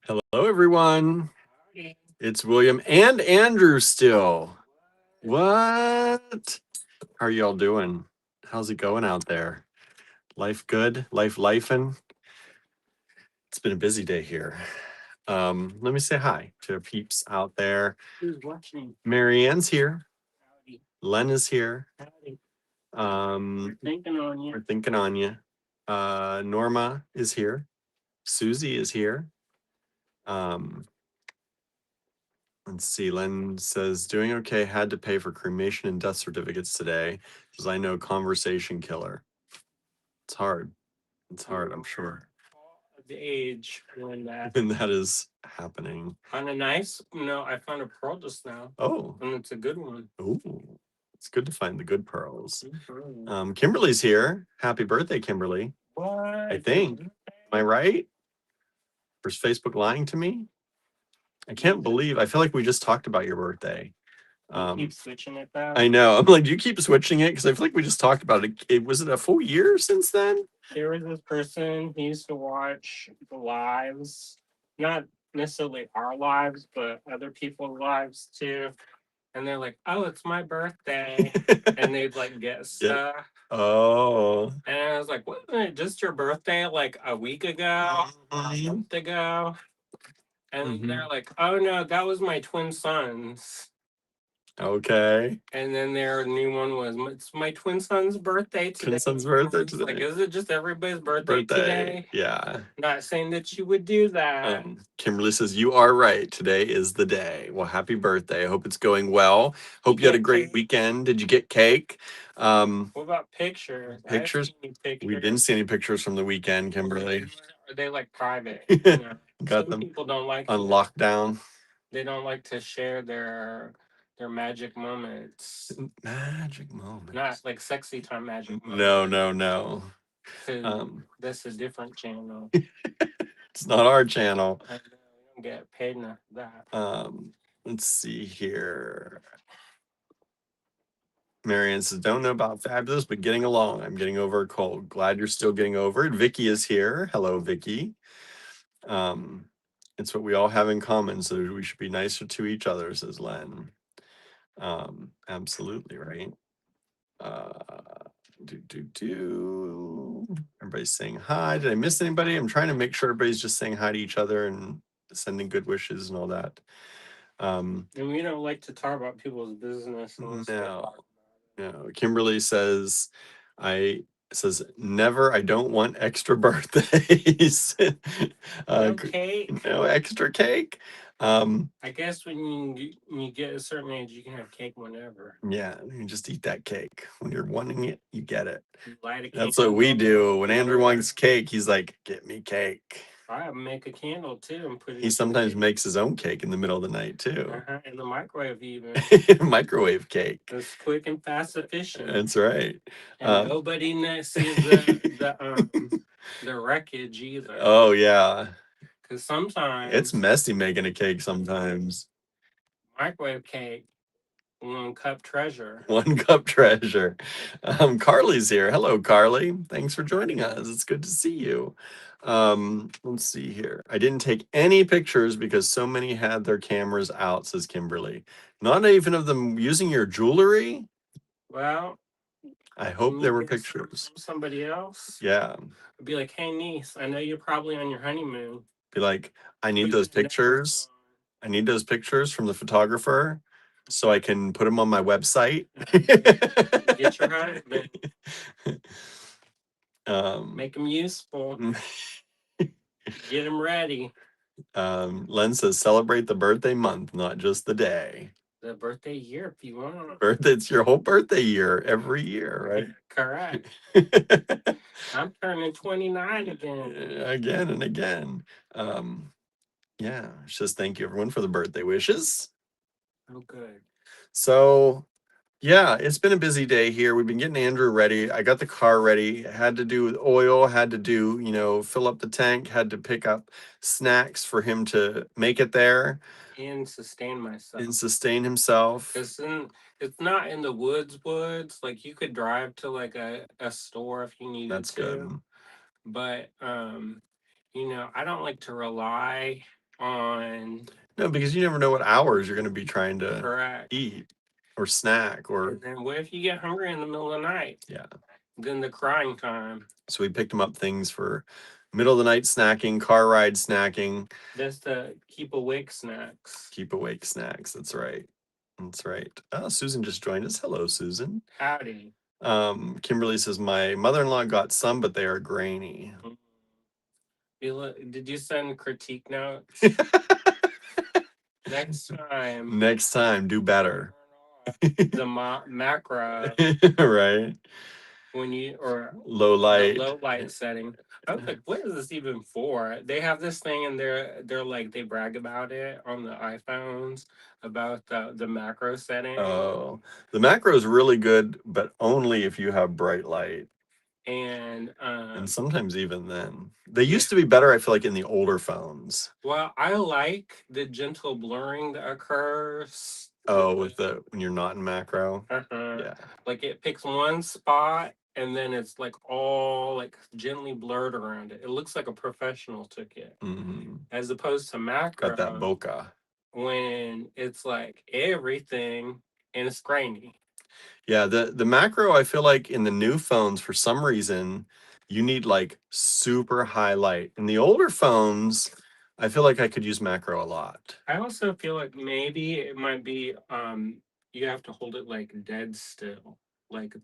Hello, everyone. It's William and Andrew still. What? How are y'all doing? How's it going out there? Life good? Life lifing? It's been a busy day here. Let me say hi to our peeps out there. Who's watching? Marianne's here. Howdy. Len is here. Howdy. We're Thinking on you. thinking on you. Norma is here. Susie is here. Let's see. Len says, doing okay. Had to pay for cremation and death certificates today because I know conversation killer. It's hard. It's hard, I'm sure. The age when that. And that is happening. On a nice no, I found a pearl just now. Oh. And it's a good one. Oh. It's good to find the good pearls. Kimberly's here. Happy birthday, Kimberly. What? I think. Am I right? Or is Facebook lying to me? I can't believe. I feel like we just talked about your birthday. Keep switching it though. I know. I'm like, do you keep switching it? Because I feel like we just talked about it. Was it a full year since then? There was this person who used to watch the lives, not necessarily our lives, but other people's lives too. And they're like, "Oh, it's my birthday," and they'd like get stuff. Oh. And I was like, "Wasn't it just your birthday like a week ago, a month ago?" And they're like, "Oh no, that was my twin sons." Okay. And then their new one was, "It's my twin son's birthday today." Twin son's birthday Like, today. is it just everybody's birthday today? Yeah. Not saying that you would do that. Kimberly says, you are right. Today is the day. Well, happy birthday. I hope it's going well. Hope you had a great weekend. Did you get cake? What about pictures? Pictures? We didn't see any pictures from the weekend, Kimberly. Are they like private? You know? Got Some them people don't like on lockdown. They don't like to share their magic moments. Magic moments. Not like sexy time magic moments. No. That's a different channel. It's not our channel. I know, we don't get paid enough for that. Let's see here. Marianne says, don't know about fabulous, but getting along. I'm getting over a cold. Glad you're still getting over it. Vicky is here. Hello, Vicky. It's what we all have in common, so we should be nicer to each other, says Len. Absolutely right. Everybody's saying hi. Did I miss anybody? I'm trying to make sure everybody's just saying hi to each other and sending good wishes and all that. And we don't like to talk about people's business. No. Kimberly says, never. I don't want extra birthdays. No cake. No extra cake. I guess when you get a certain age, you can have cake whenever. Yeah, you just eat that cake. When you're wanting it, you get it. Light a That's what we do. When Andrew wants cake, he's like, get me cake. I make a candle too and put it. He sometimes makes his own cake in the middle of the night too. In the microwave even. Microwave cake. It's quick and fast, efficient. That's right. And nobody sees the wreckage either. Oh yeah. Because sometimes it's messy making a cake sometimes. Microwave cake. 1 cup treasure. 1 cup treasure. Carly's here. Hello, Carly. Thanks for joining us. It's good to see you. Let's see here. I didn't take any pictures because so many had their cameras out, says Kimberly. Not even of them using your jewelry? Well, I hope there were pictures. Somebody else? Yeah. I'd be like, hey, niece, I know you're probably on your honeymoon. Be like, I need those pictures. I need those pictures from the photographer so I can put them on my website. Get your husband. Make them useful. Get them ready. Len says, celebrate the birthday month, not just the day. The birthday year, if you want. It's your whole birthday year, every year, right? Correct. I'm turning 29 again. Again and again. Yeah, just thank you everyone for the birthday wishes. Oh, good. So, yeah, it's been a busy day here. We've been getting Andrew ready. I got the car ready. Had to do with oil, had to do, fill up the tank, had to pick up snacks for him to make it there. And sustain myself. And sustain himself. It's not in the woods. Like you could drive to like a store if you needed to. That's good. But I don't like to rely on. No, because you never know what hours you're going to be trying to Correct. eat or snack or. And then what if you get hungry in the middle of the night? Yeah. Then the crying time. So we picked him up things for middle of the night snacking, car ride snacking. That's the keep awake snacks. Keep awake snacks. That's right. That's right. Oh, Susan just joined us. Hello, Susan. Howdy. Kimberly says my mother-in-law got some, but they are grainy. Did you send critique notes? Next time. Next time, do better. The macro. Right. When you or low light. the low light setting. I was like, what is this even for? They have this thing and they're like they brag about it on the iPhones about the macro setting. Oh, the macro is really good, but only if you have bright light. And sometimes even then. They used to be better, I feel like, in the older phones. Well, I like the gentle blurring that occurs. Oh, when you're not in macro. Yeah. Like it picks one spot and then it's like all like gently blurred around it. It looks like a professional took it. Mm-hmm. As opposed to macro. Got that bokeh. When it's like everything and it's grainy. Yeah, the macro, I feel like in the new phones, for some reason, you need like super high light. In the older phones, I feel like I could use macro a lot. I also feel like maybe it might be you have to hold it like dead still. Like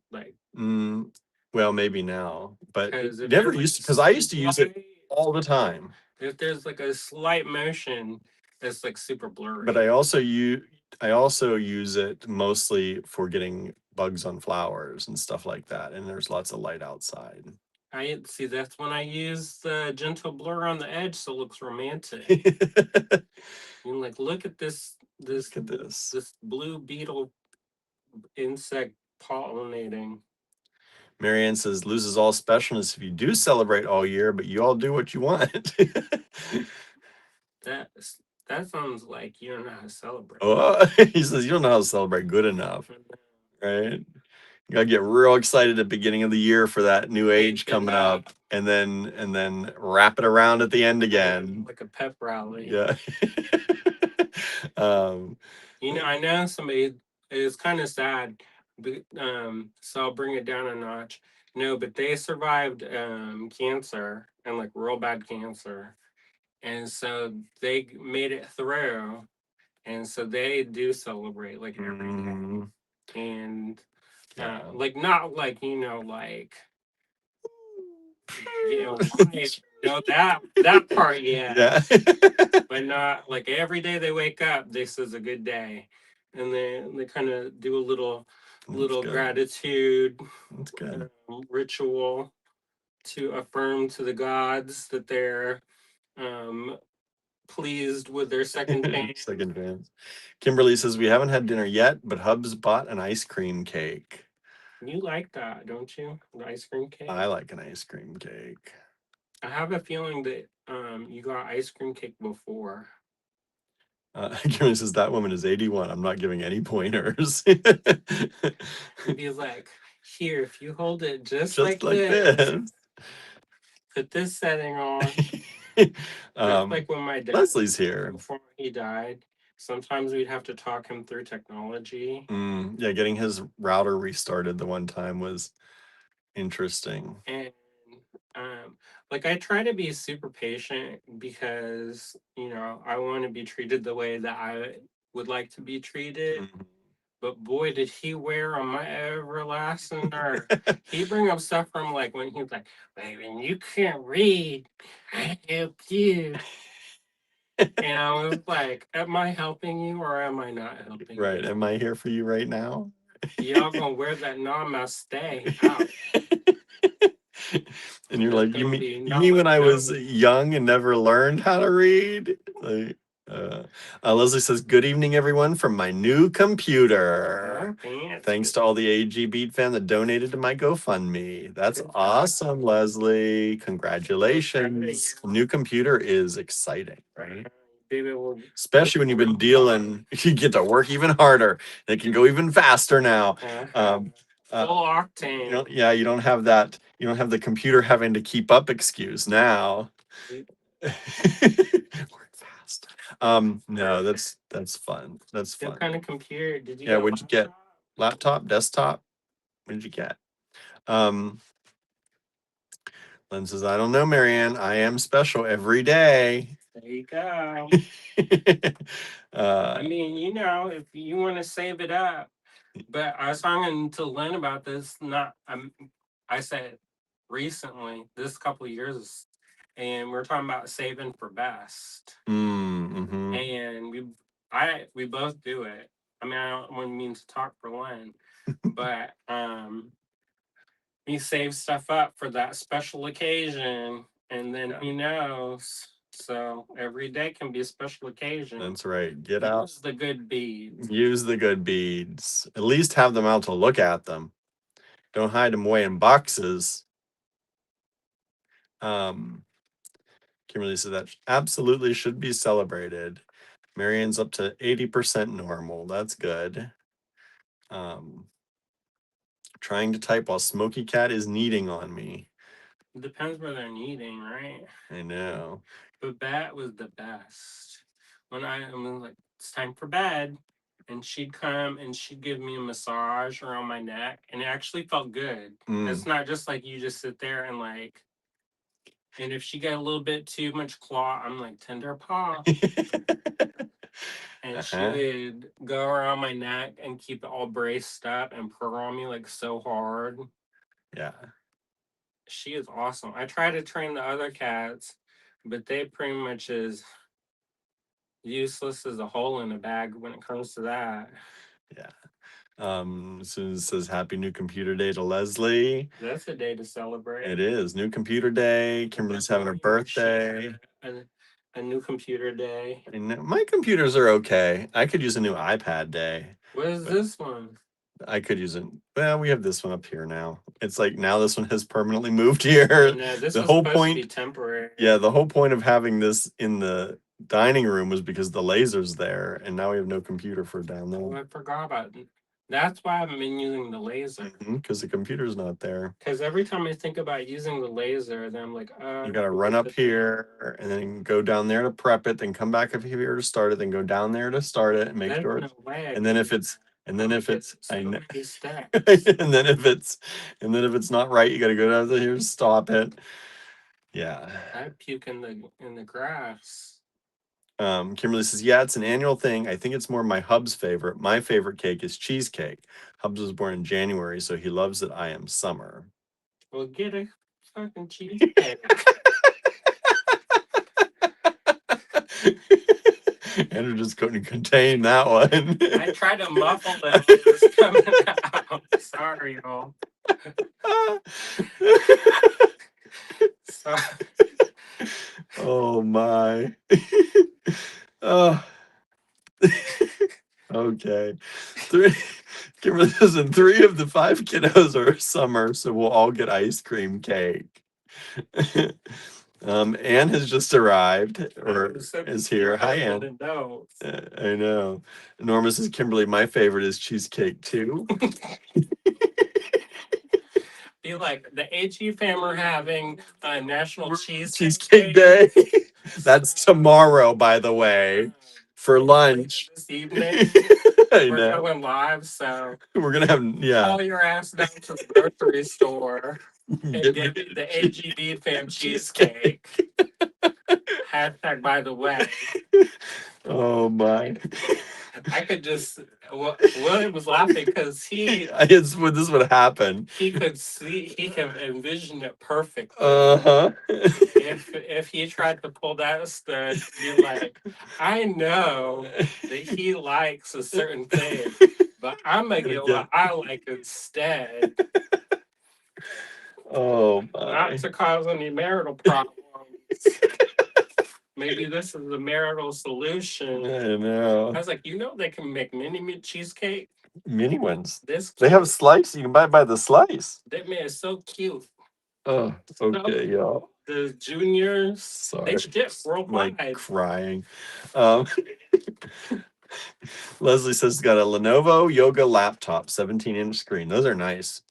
well, maybe now, but it if never there's, used to, like, because I used to use it all the time. If there's like a slight motion, it's like super blurry. But I also use it mostly for getting bugs on flowers and stuff like that. And there's lots of light outside. I see. That's when I use the gentle blur on the edge, so it looks romantic. You're like, look at this. Look at this. This blue beetle insect pollinating. Marianne says, loses all specialness if you do celebrate all year, but you all do what you want. That sounds like you don't know how to celebrate. Oh, he says you don't know how to celebrate good enough, right? You gotta get real excited at the beginning of the year for that new age coming up, and then wrap it around at the end again, like a pep rally. Yeah. I know somebody. It's kind of sad, but so I'll bring it down a notch. No, but they survived cancer and like real bad cancer, and so they made it through, and so they do celebrate like every day, and like not like like that part, yeah. But not like every day they wake up, this is a good day, and then they kind of do a little gratitude ritual to affirm to the gods that they're pleased with their second chance. Second chance. Kimberly says we haven't had dinner yet, but Hubs bought an ice cream cake. You like that, don't you? The ice cream cake? I like an ice cream cake. I have a feeling that you got ice cream cake before. Kimberly says that woman is 81. I'm not giving any pointers. He's like, here, if you hold it just like this. Put this setting on. Like when my dad Leslie's here. Before he died, sometimes we'd have to talk him through technology. Yeah, getting his router restarted the one time was interesting. And like I try to be super patient because I want to be treated the way that I would like to be treated. But boy, did he wear on my everlasting nerve. He bring up stuff from like when he's like, "Baby, you can't read. I help you." And I was like, am I helping you or am I not helping you? Right. Am I here for you right now? Y'all gonna wear that namaste out. And you're like, you mean when I was young and never learned how to read? Like, Leslie says, good evening, everyone, from my new computer. Thanks to all the AG Beat fan that donated to my GoFundMe. That's awesome, Leslie. Congratulations. New computer is exciting, right? Especially when you've been dealing, you get to work even harder. It can go even faster now. Full octane. You don't have that. You don't have the computer having to keep up excuse now. Work fast. No, that's fun. That's What fun. kind of computer did you Yeah, get? what'd you get? Laptop, desktop? What did you get? Len says, I don't know, Marianne. I am special every day. There you go. uh, I mean, you know, if you want to save it up. But I was talking to Len about this. I said recently, this couple of years, and we're talking about saving for best. mm-hmm. And we both do it. I mean, I don't mean to talk for Len, but we save stuff up for that special occasion, and then who knows? So every day can be a special occasion. That's right. Get out. Use the good beads. Use the good beads. At least have them out to look at them. Don't hide them away in boxes. Kimberly said that absolutely should be celebrated. Marianne's up to 80% normal. That's good. Trying to type while Smoky Cat is kneading on me. It depends where they're kneading, right? I know. But Bat was the best. When I was like, it's time for bed. And she'd come and she'd give me a massage around my neck. And it actually felt good. It's not just like you just sit there and like, and if she got a little bit too much claw, I'm like, tender paw. And she would go around my neck and keep it all braced up and purr on me like so hard. Yeah. She is awesome. I try to train the other cats, but they pretty much is useless as a hole in a bag when it comes to that. Yeah. Susan says happy new computer day to Leslie. That's a day to celebrate. It is new computer day. Kimberly's having her birthday. A new computer day. And my computers are okay. I could use a new iPad day. What is this one? I could use it. Well, we have this one up here now. It's like now this one has permanently moved here. No, this the was whole supposed point to be temporary. Yeah, the whole point of having this in the dining room was because the laser's there, and now we have no computer for down there. Oh, I forgot about it. That's why I haven't been using the laser. Because the computer's not there. Because every time I think about using the laser, then I'm like, you got to run up here and then go down there to prep it, then come back up here to start it, then go down there to start it and make sure. No way. And then if it's and then if it's so I know, many steps. and then if it's not right, you got to go down to here, stop it. Yeah. I puke in the grass. Kimberly says, yeah, it's an annual thing. I think it's more my hub's favorite. My favorite cake is cheesecake. Hubs was born in January, so he loves that I am summer. Well, get a fucking cheesecake. Andrew just couldn't contain that one. I tried to muffle it. It was coming out. Sorry, y'all. Sorry. Oh my. Okay. Kimberly says, and 3 of the 5 kiddos are summer, so we'll all get ice cream cake. Anne has just arrived or is here. Hi, Anne. I know. Norma says, Kimberly, my favorite is cheesecake too. Be like, the HE fam are having a National Cheesecake Day. That's tomorrow, by the way, for lunch. This evening, I we're know. going live, so we're gonna have call your ass down to the grocery store and get the AGB fam cheesecake. Hashtag by the way. Oh my. I could just William was laughing because this would happen. He can envision it perfectly. If he tried to pull that stud, you're like, I know that he likes a certain thing, but I'm gonna get what I like instead. Oh my. Not to cause any marital problems. Maybe this is the marital solution. I know. I was like, they can make mini cheesecake. Mini ones. They have slice. You can buy by the slice. That man is so cute. Oh, okay, y'all. The juniors, sorry, they ship worldwide. Like crying. Leslie says got a Lenovo Yoga laptop, 17-inch screen. Those are nice.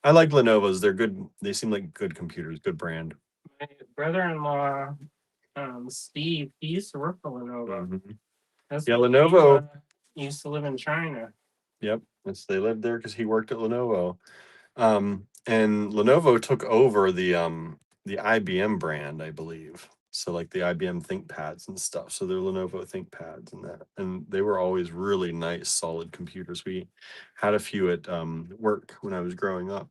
I like Lenovo's. They're good. They seem like good computers. Good brand. My brother-in-law Steve, he used to work for Lenovo. Mhm. That's Yeah, what Lenovo. Steve, used to live in China. Yep, they lived there because he worked at Lenovo. And Lenovo took over the IBM brand, I believe. So like the IBM ThinkPads and stuff. So they're Lenovo ThinkPads and that. And they were always really nice, solid computers. We had a few at work when I was growing up.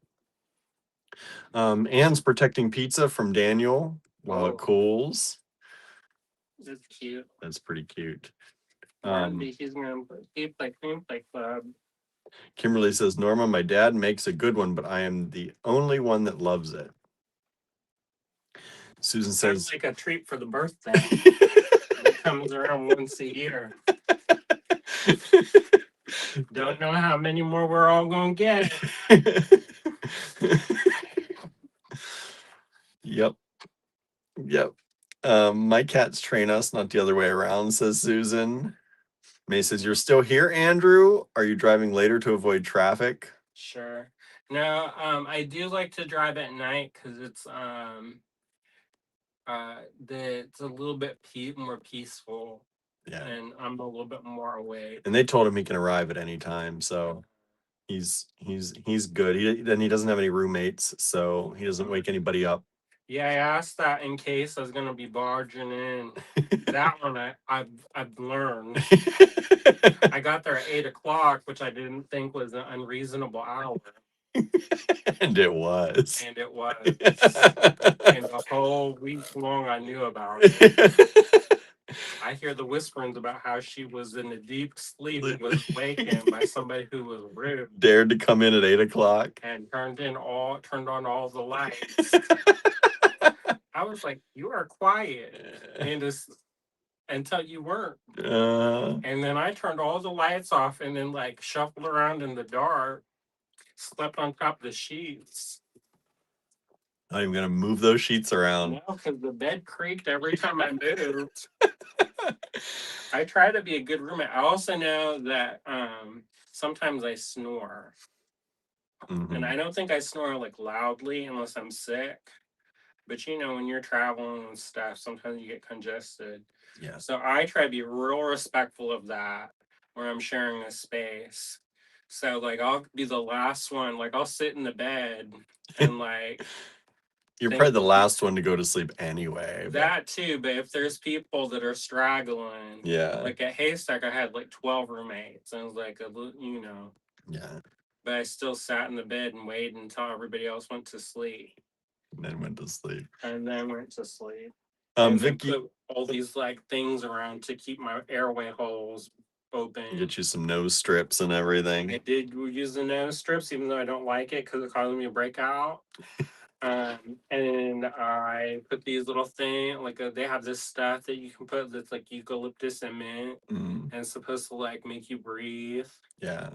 Anne's protecting pizza from Daniel while it Oh, cools. that's cute. That's pretty cute. He's gonna keep like club. Kimberly says, Norma, my dad makes a good one, but I am the only one that loves it. Susan Sounds says, like a treat for the birthday. It comes around once a year. Don't know how many more we're all gonna get. Yep. Yep. My cats train us, not the other way around, says Susan. May says, you're still here, Andrew? Are you driving later to avoid traffic? Sure. No, I do like to drive at night because it's it's a little bit more peaceful. Yeah. And I'm a little bit more awake. And they told him he can arrive at any time, so he's good. He doesn't have any roommates, so he doesn't wake anybody up. Yeah, I asked that in case I was gonna be barging in. That one I've learned. I got there at 8 o'clock, which I didn't think was an unreasonable hour. And it was. And it was. And the whole week long I knew about it. I hear the whisperings about how she was in a deep sleep and was wakened by somebody who was rude. Dared to come in at 8 o'clock. And turned on all the lights. I was like, you are quiet. And it's until you weren't. And then I turned all the lights off and then like shuffled around in the dark, slept on top of the sheets. Not even gonna move those sheets around. No, because the bed creaked every time I moved. I try to be a good roommate. I also know that sometimes I snore. Mm-hmm. And I don't think I snore like loudly unless I'm sick. But you know, when you're traveling and stuff, sometimes you get congested. Yeah. So I try to be real respectful of that where I'm sharing a space. So like I'll be the last one, like I'll sit in the bed and like you're probably the last one to go to sleep anyway. That too, but if there's people that are straggling, yeah. Like at Haystack, I had like 12 roommates, and it was like Yeah. But I still sat in the bed and waited until everybody else went to sleep. And then went to sleep. And Vicky, then put all these like things around to keep my airway holes open. Get you some nose strips and everything. I did use the nose strips, even though I don't like it because it caused me a breakout. And I put these little things, like they have this stuff that you can put that's like eucalyptus and mint, and it's supposed to like make you breathe. Yeah,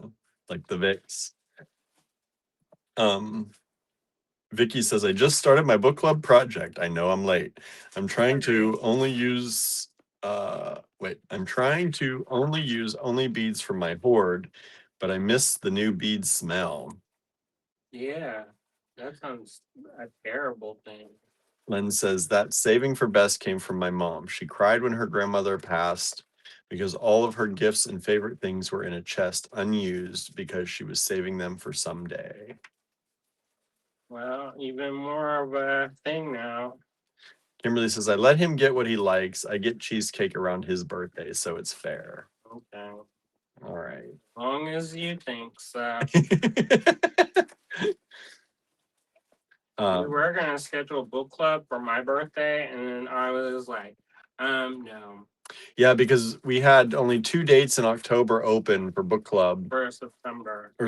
like the Vicks. Vicky says, I just started my book club project. I know I'm late. I'm trying to only use only beads from my hoard, but I miss the new bead smell. Yeah, that sounds a terrible thing. Len says that saving for best came from my mom. She cried when her grandmother passed because all of her gifts and favorite things were in a chest unused because she was saving them for someday. Well, even more of a thing now. Kimberly says, I let him get what he likes. I get cheesecake around his birthday, so it's fair. Okay. All right. As long as you think so. We were going to schedule a book club for my birthday, and then I was like, no. Yeah, because we had only 2 dates in October open for book club. For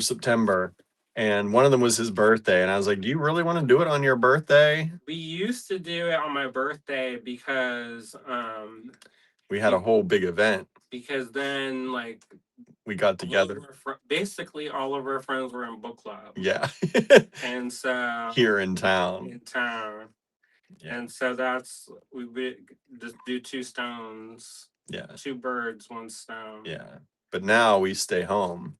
September. And one of them was his birthday. And I was like, do you really want to do it on your birthday? We used to do it on my birthday because we had a whole big event. Because then like we got together. Basically all of our friends were in book club. Yeah. And so here in town. Yeah. And so we would just do 2 stones. Yeah. 2 birds, 1 stone. Yeah. But now we stay home.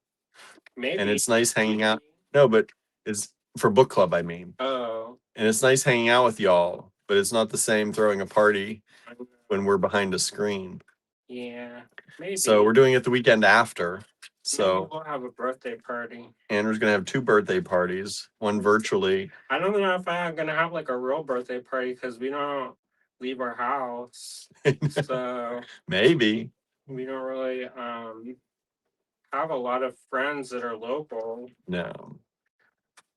Maybe. And it's nice hanging out. No, but it's for book club, I mean. Oh. And it's nice hanging out with y'all. but it's not the same throwing a party I know. when we're behind a screen. Yeah, maybe. So we're doing it the weekend after. Maybe So we'll have a birthday party. Andrew's gonna have 2 birthday parties, one virtually. I don't know if I'm gonna have like a real birthday party because we don't leave our house, so Maybe. we don't really have a lot of friends that are local. No.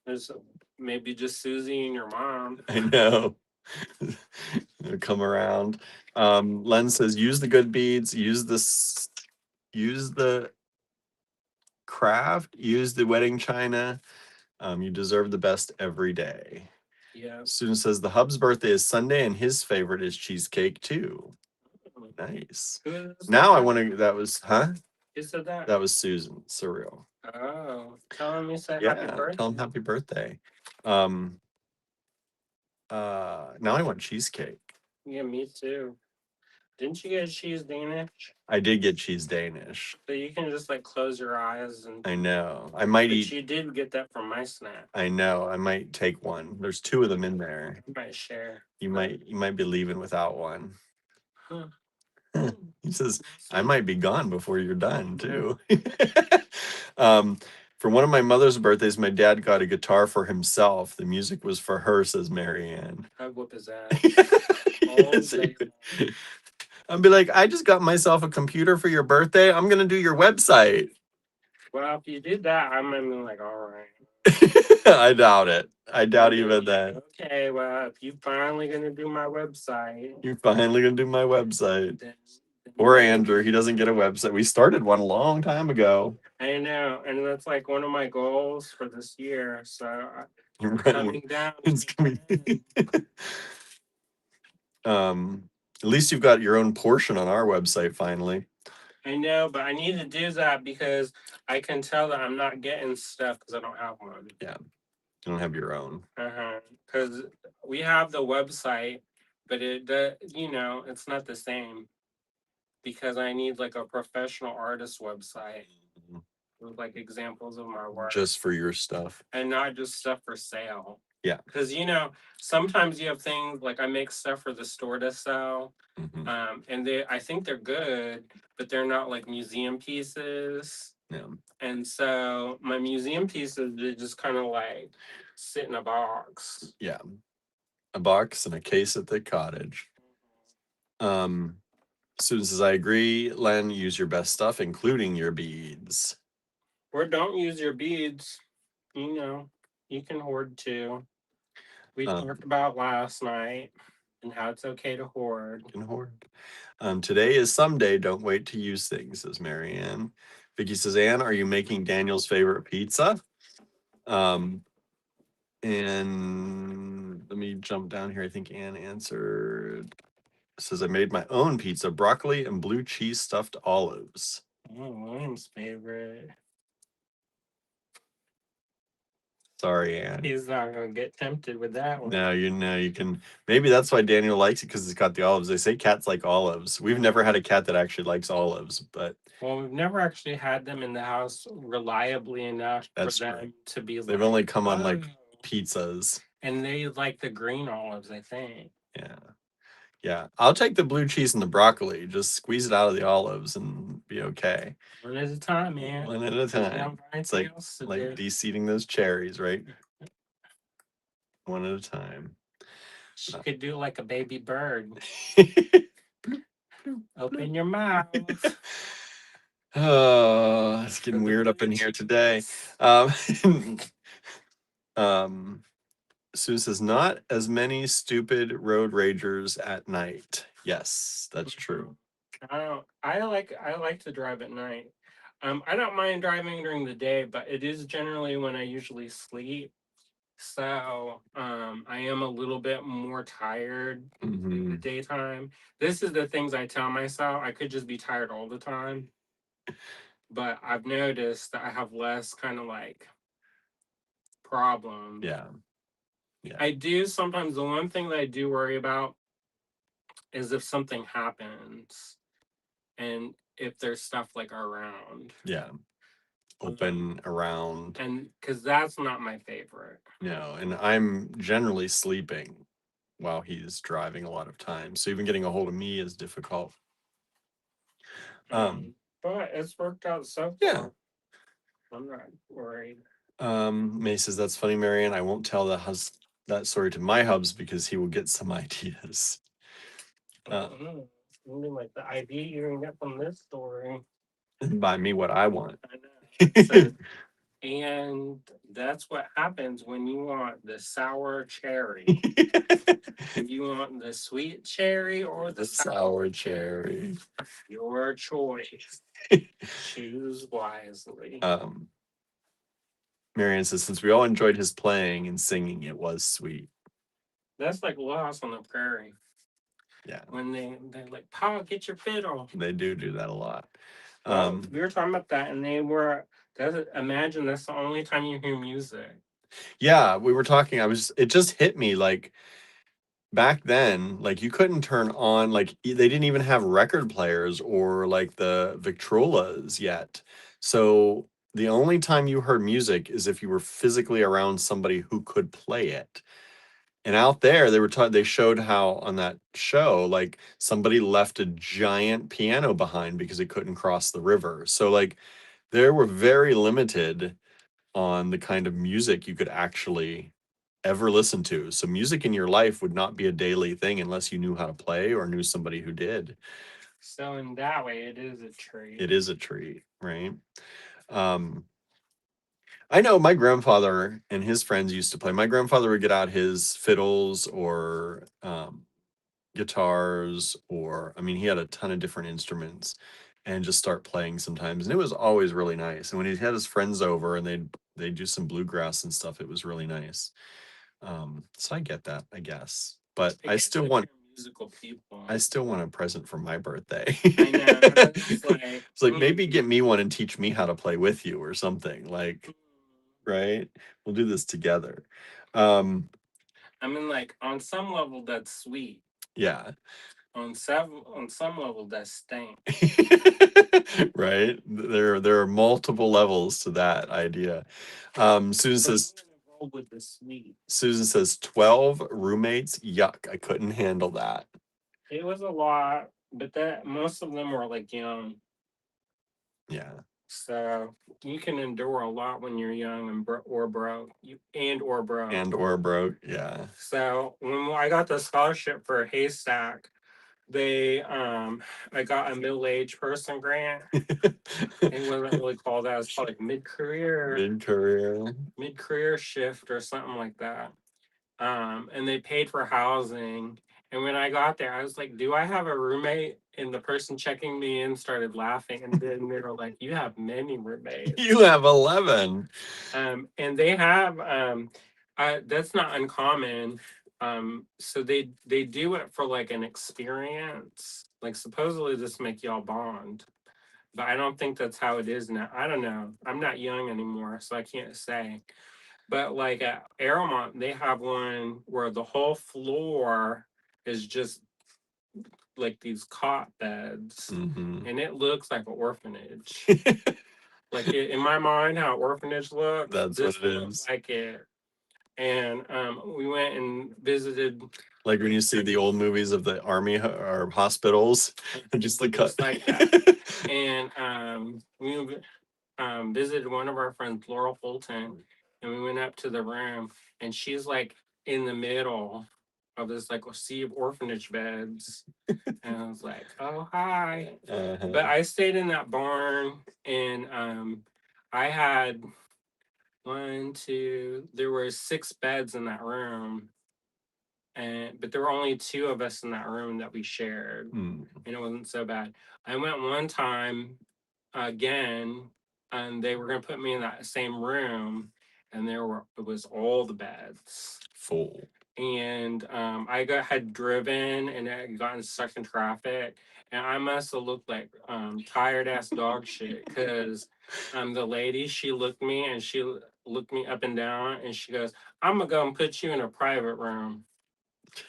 There's maybe just Susie and your mom. I know. They'll come around. Len says use the good beads, use the craft, use the wedding china. You deserve the best every day. Yeah. Student says the hub's birthday is Sunday and his favorite is cheesecake too. Nice. Now I want to. That was Who said that? That was Susan. Surreal. Oh, tell him you said Yeah. happy birthday. Tell him happy birthday. Now I want cheesecake. Yeah, me too. Didn't you get cheese Danish? I did get cheese Danish. So you can just like close your eyes and. I know. I might But eat. you did get that from my snack. I know. I might take one. There's 2 of them in there. I might share. You might be leaving without one. Huh. He says I might be gone before you're done too. For one of my mother's birthdays, my dad got a guitar for himself. The music was for her, says Marianne. I'd whoop his ass. Yes, I'd be like, I just got myself a computer for your birthday. I'm gonna do your website. Well, if you did that, I'm gonna be like, all right. I doubt it. I doubt even that. Okay, well, if you finally gonna do my website, You're finally gonna do my website. then Poor Andrew, he doesn't get a website. We started one a long time ago. I know, and that's like one of my goals for this year. So You're coming down. It's coming. At least you've got your own portion on our website finally. I know, but I need to do that because I can tell that I'm not getting stuff because I don't have one. Yeah, you don't have your own. Because we have the website, but it's not the same. Because I need like a professional artist website with like examples of my work. Just for your stuff. And not just stuff for sale. Yeah. Because sometimes you have things like I make stuff for the store to sell. And I think they're good, but they're not like museum pieces. Yeah. And so my museum pieces, they just kind of like sit in a box. Yeah. A box and a case at the cottage. Student says, I agree, Len, use your best stuff, including your beads. Or don't use your beads. You can hoard too. We talked about last night and how it's okay to hoard. Can hoard. Today is someday. Don't wait to use things, says Marianne. Vicky says, Anne, are you making Daniel's favorite pizza? And let me jump down here. I think Anne answered. Says, I made my own pizza, broccoli and blue cheese stuffed olives. Oh, William's favorite. Sorry, Anne. He's not gonna get tempted with that one. No, you can. Maybe that's why Daniel likes it, because it's got the olives. They say cats like olives. We've never had a cat that actually likes olives, but well, we've never actually had them in the house reliably enough for them to be. They've only come on like pizzas, and they like the green olives, I think. Yeah. I'll take the blue cheese and the broccoli. Just squeeze it out of the olives and be okay. One at a time, man. One at a time. It's like de-seeding those cherries, right? One at a time. She could do like a baby bird. Open your mouth. Oh, it's getting weird up in here today. Sue says, not as many stupid road ragers at night. Yes, that's true. I like to drive at night. I don't mind driving during the day, but it is generally when I usually sleep. So I am a little bit more tired in the daytime. This is the things I tell myself. I could just be tired all the time. But I've noticed that I have less kind of like problems. Yeah. I do sometimes. The one thing that I do worry about is if something happens and if there's stuff like around. Yeah. Open around. And because that's not my favorite. No, and I'm generally sleeping while he's driving a lot of times. So even getting a hold of me is difficult. But it's worked out so Yeah. far. I'm not worried. May says, that's funny, Marion. I won't tell that story to my hubs because he will get some ideas. I mean, like the idea you're gonna get from this story. And buy me what I want. I know. It says, and that's what happens when you want the sour cherry. You want the sweet cherry or the sour cherry. Your choice. Choose wisely. Marianne says, since we all enjoyed his playing and singing, it was sweet. That's like Lost on the Prairie. Yeah. When they're like, Pa, get your fiddle. They do that a lot. We were talking about that, and they were. Imagine that's the only time you hear music. Yeah, we were talking. It just hit me like back then, like you couldn't turn on, like they didn't even have record players or like the Victrolas yet. So the only time you heard music is if you were physically around somebody who could play it. And out there, they showed how on that show, like somebody left a giant piano behind because it couldn't cross the river. So like there were very limited on the kind of music you could actually ever listen to. So music in your life would not be a daily thing unless you knew how to play or knew somebody who did. So in that way, it is a treat. It is a treat, right? I know my grandfather and his friends used to play. My grandfather would get out his fiddles or guitars, or I mean, he had a ton of different instruments and just start playing sometimes. And it was always really nice. And when he had his friends over and they'd do some bluegrass and stuff, it was really nice. So I get that, I guess. But I still want musical people. I still want a present for my birthday. I know. It's like maybe get me one and teach me how to play with you or something. Like, right? We'll do this together. I mean, like on some level, that's sweet. Yeah. On some level, that's stank. Right? There are multiple levels to that idea. Susan says with the sweet. Susan says 12 roommates. Yuck! I couldn't handle that. It was a lot, but that most of them were like young. Yeah. So you can endure a lot when you're young and or broke. Or broke. Yeah. So when I got the scholarship for Haystack, I got a middle-aged person grant. It wasn't really called that. It's called like mid-career shift or something like that. And they paid for housing. And when I got there, I was like, do I have a roommate? And the person checking me in started laughing. And then they were like, you have many roommates. You have 11. And they have, that's not uncommon. So they do it for like an experience. Like supposedly this make y'all bond. But I don't think that's how it is now. I don't know. I'm not young anymore, so I can't say. But like at Airmont, they have one where the whole floor is just like these cot beds, and it looks like an orphanage. Like in my mind, how orphanage looks, that's this what it looks is. like it. And we went and visited. Like when you see the old movies of the army or hospitals, just the cut. Like that. And we visited one of our friends, Laurel Fulton, and we went up to the room, and she's like in the middle of this like a sea of orphanage beds. And I was like, oh hi. But I stayed in that barn, and I had there were 6 beds in that room. But there were only 2 of us in that room that we shared, and it wasn't so bad. I went one time again, and they were going to put me in that same room, and it was all the beds full. And I had driven and had gotten stuck in traffic, and I must have looked like tired ass dog shit because the lady, she looked me up and down, and she goes, "I'm gonna go and put you in a private room."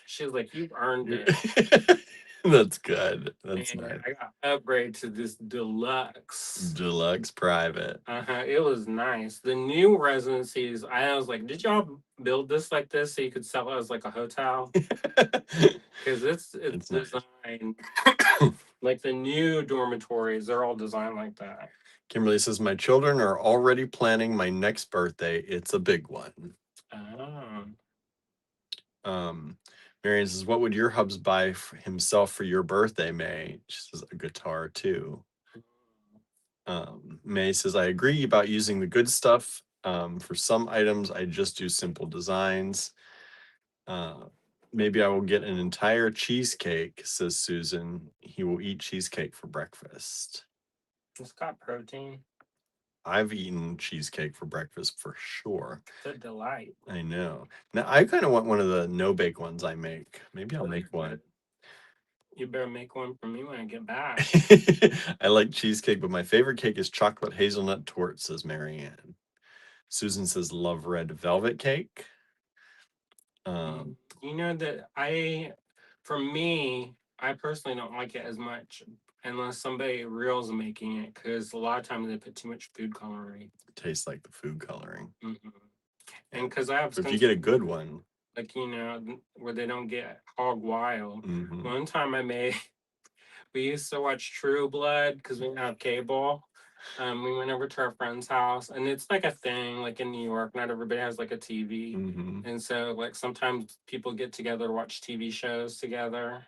She was like, "You've earned it." That's good. That's And nice. I got upgrade to this deluxe. Deluxe private. It was nice. The new residencies, I was like, did y'all build this like this so you could sell it as like a hotel? Because it's It's nice. designed like the new dormitories, they're all designed like that. Kimberly says, my children are already planning my next birthday. It's a big one. Oh. Marion says, what would your hubs buy for himself for your birthday, May? She says, a guitar too. May says, I agree about using the good stuff. For some items, I just do simple designs. Maybe I will get an entire cheesecake, says Susan. He will eat cheesecake for breakfast. It's got protein. I've eaten cheesecake for breakfast for sure. It's a delight. I know. Now, I kind of want one of the no-bake ones I make. Maybe I'll make one. You better make one for me when I get back. I like cheesecake, but my favorite cake is chocolate hazelnut torte, says Marianne. Susan says, love red velvet cake. You know that for me, I personally don't like it as much unless somebody real's making it, because a lot of times they put too much food coloring. Tastes like the food coloring. And because I have, if you get a good one, like, where they don't get hog wild. One time we used to watch True Blood because we didn't have cable. We went over to our friend's house, and it's like a thing, like in New York, not everybody has like a TV. And so like sometimes people get together to watch TV shows together.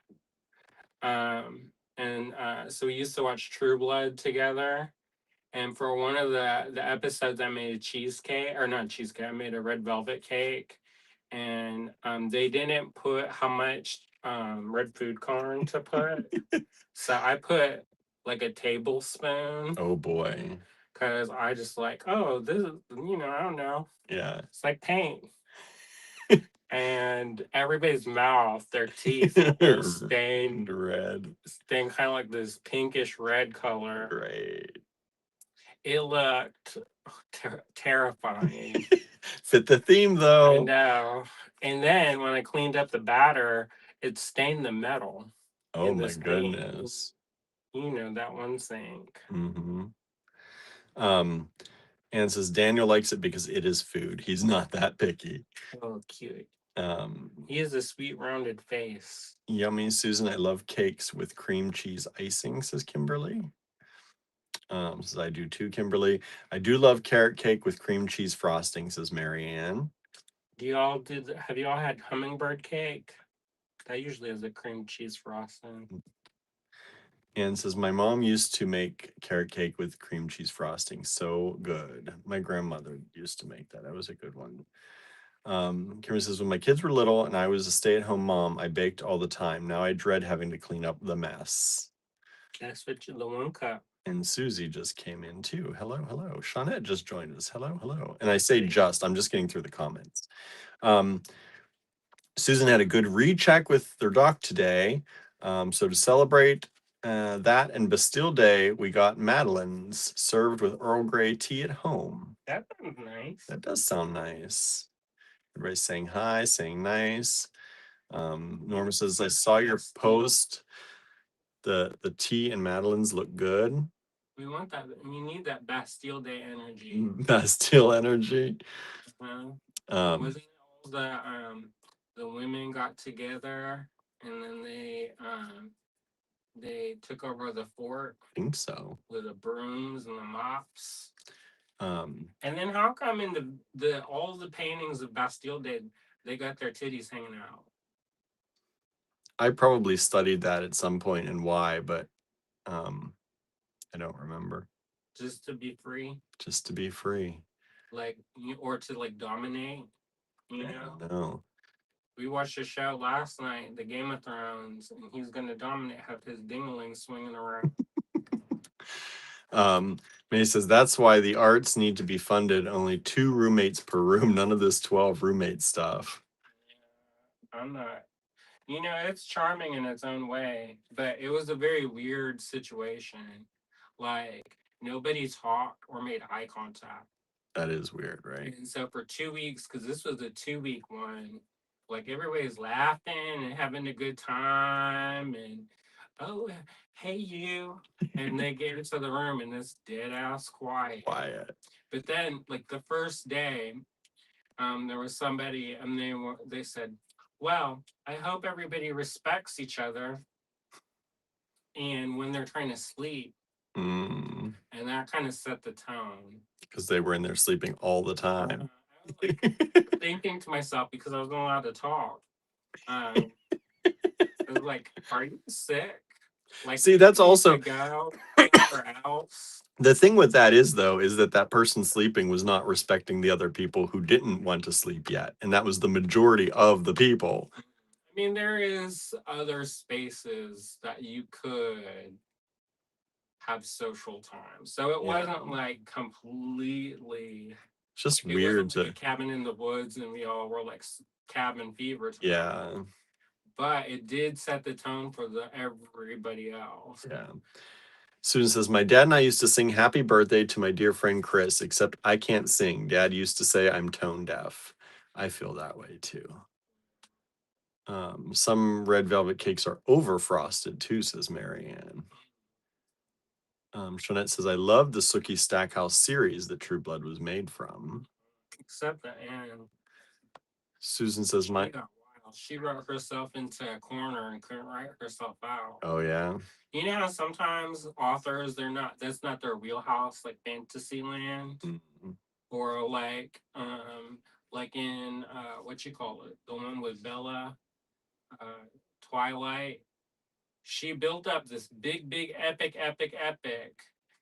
So we used to watch True Blood together. And for one of the episodes, I made a cheesecake, or not cheesecake, I made a red velvet cake. And they didn't put how much red food coloring to put. So I put like a tablespoon. Oh boy. Because I just like, oh, this is, I don't know. Yeah. It's like paint. And everybody's mouth, their teeth were stained red. Stained kind of like this pinkish red color. Right. It looked terrifying. Fit the theme though. I know. And then when I cleaned up the batter, it stained the metal. Oh my goodness. You know, that one sink. And says Daniel likes it because it is food. He's not that picky. Oh, cute. He has a sweet rounded face. Yummy, Susan. I love cakes with cream cheese icing, says Kimberly. Says I do too, Kimberly. I do love carrot cake with cream cheese frosting, says Marianne. Have you all had hummingbird cake? That usually has a cream cheese frosting. And says, my mom used to make carrot cake with cream cheese frosting. So good. My grandmother used to make that. That was a good one. Kimberly says, when my kids were little and I was a stay-at-home mom, I baked all the time. Now I dread having to clean up the mess. That's what the one cup. And Susie just came in too. Hello, hello. Shawnette just joined us. Hello, hello. And I say just, I'm just getting through the comments. Susan had a good recheck with their doc today. So to celebrate that and Bastille Day, we got Madeleines served with Earl Grey tea at home. That sounds nice. That does sound nice. Everybody's saying hi, saying nice. Norma says, I saw your post. The tea and Madeleines look good. We want that. We need that Bastille Day energy. Bastille energy. Wasn't it all the women got together and then they took over the fort? I think so. With the brooms and the mops. And then how come in the all the paintings of Bastille Day they got their titties hanging out? I probably studied that at some point and why, but I don't remember. Just to be free. Just to be free. Like, or to like dominate. You know. No. We watched a show last night, the Game of Thrones, and he's gonna dominate, have his dingling swinging around. May says that's why the arts need to be funded. Only 2 roommates per room. None of this 12 roommate stuff. Yeah, I'm not. It's charming in its own way, but it was a very weird situation. Like nobody talked or made eye contact. That is weird, right? And so for 2 weeks, because this was a 2-week one, like everybody's laughing and having a good time, and oh, hey, you. And they get into the room and it's dead ass quiet. Quiet. But then, like the first day, there was somebody and they said, well, I hope everybody respects each other and when they're trying to sleep. Mm. And that kind of set the tone. Because they were in there sleeping all the time. I was like thinking to myself because I wasn't allowed to talk. I was like, "Are you sick? Like, see, that's also go somewhere else." The thing with that is, though, is that person sleeping was not respecting the other people who didn't want to sleep yet, and that was the majority of the people. I mean, there is other spaces that you could have social time, so it wasn't like completely. It's just Like, weird it wasn't like to a cabin in the woods, and we all were like cabin fever time. yeah. But it did set the tone for everybody else. Yeah. Susan says, my dad and I used to sing happy birthday to my dear friend Chris, except I can't sing. Dad used to say I'm tone deaf. I feel that way too. Some red velvet cakes are over frosted too, says Marianne. Jeanette says, I love the Sookie Stackhouse series that True Blood was made from. Except the end. Susan says, she wrote herself into a corner and couldn't write herself out. Oh yeah. You know how sometimes authors that's not their wheelhouse, like fantasy land. Mm-hmm. Or like in what you call it, the one with Bella, Twilight. She built up this big epic,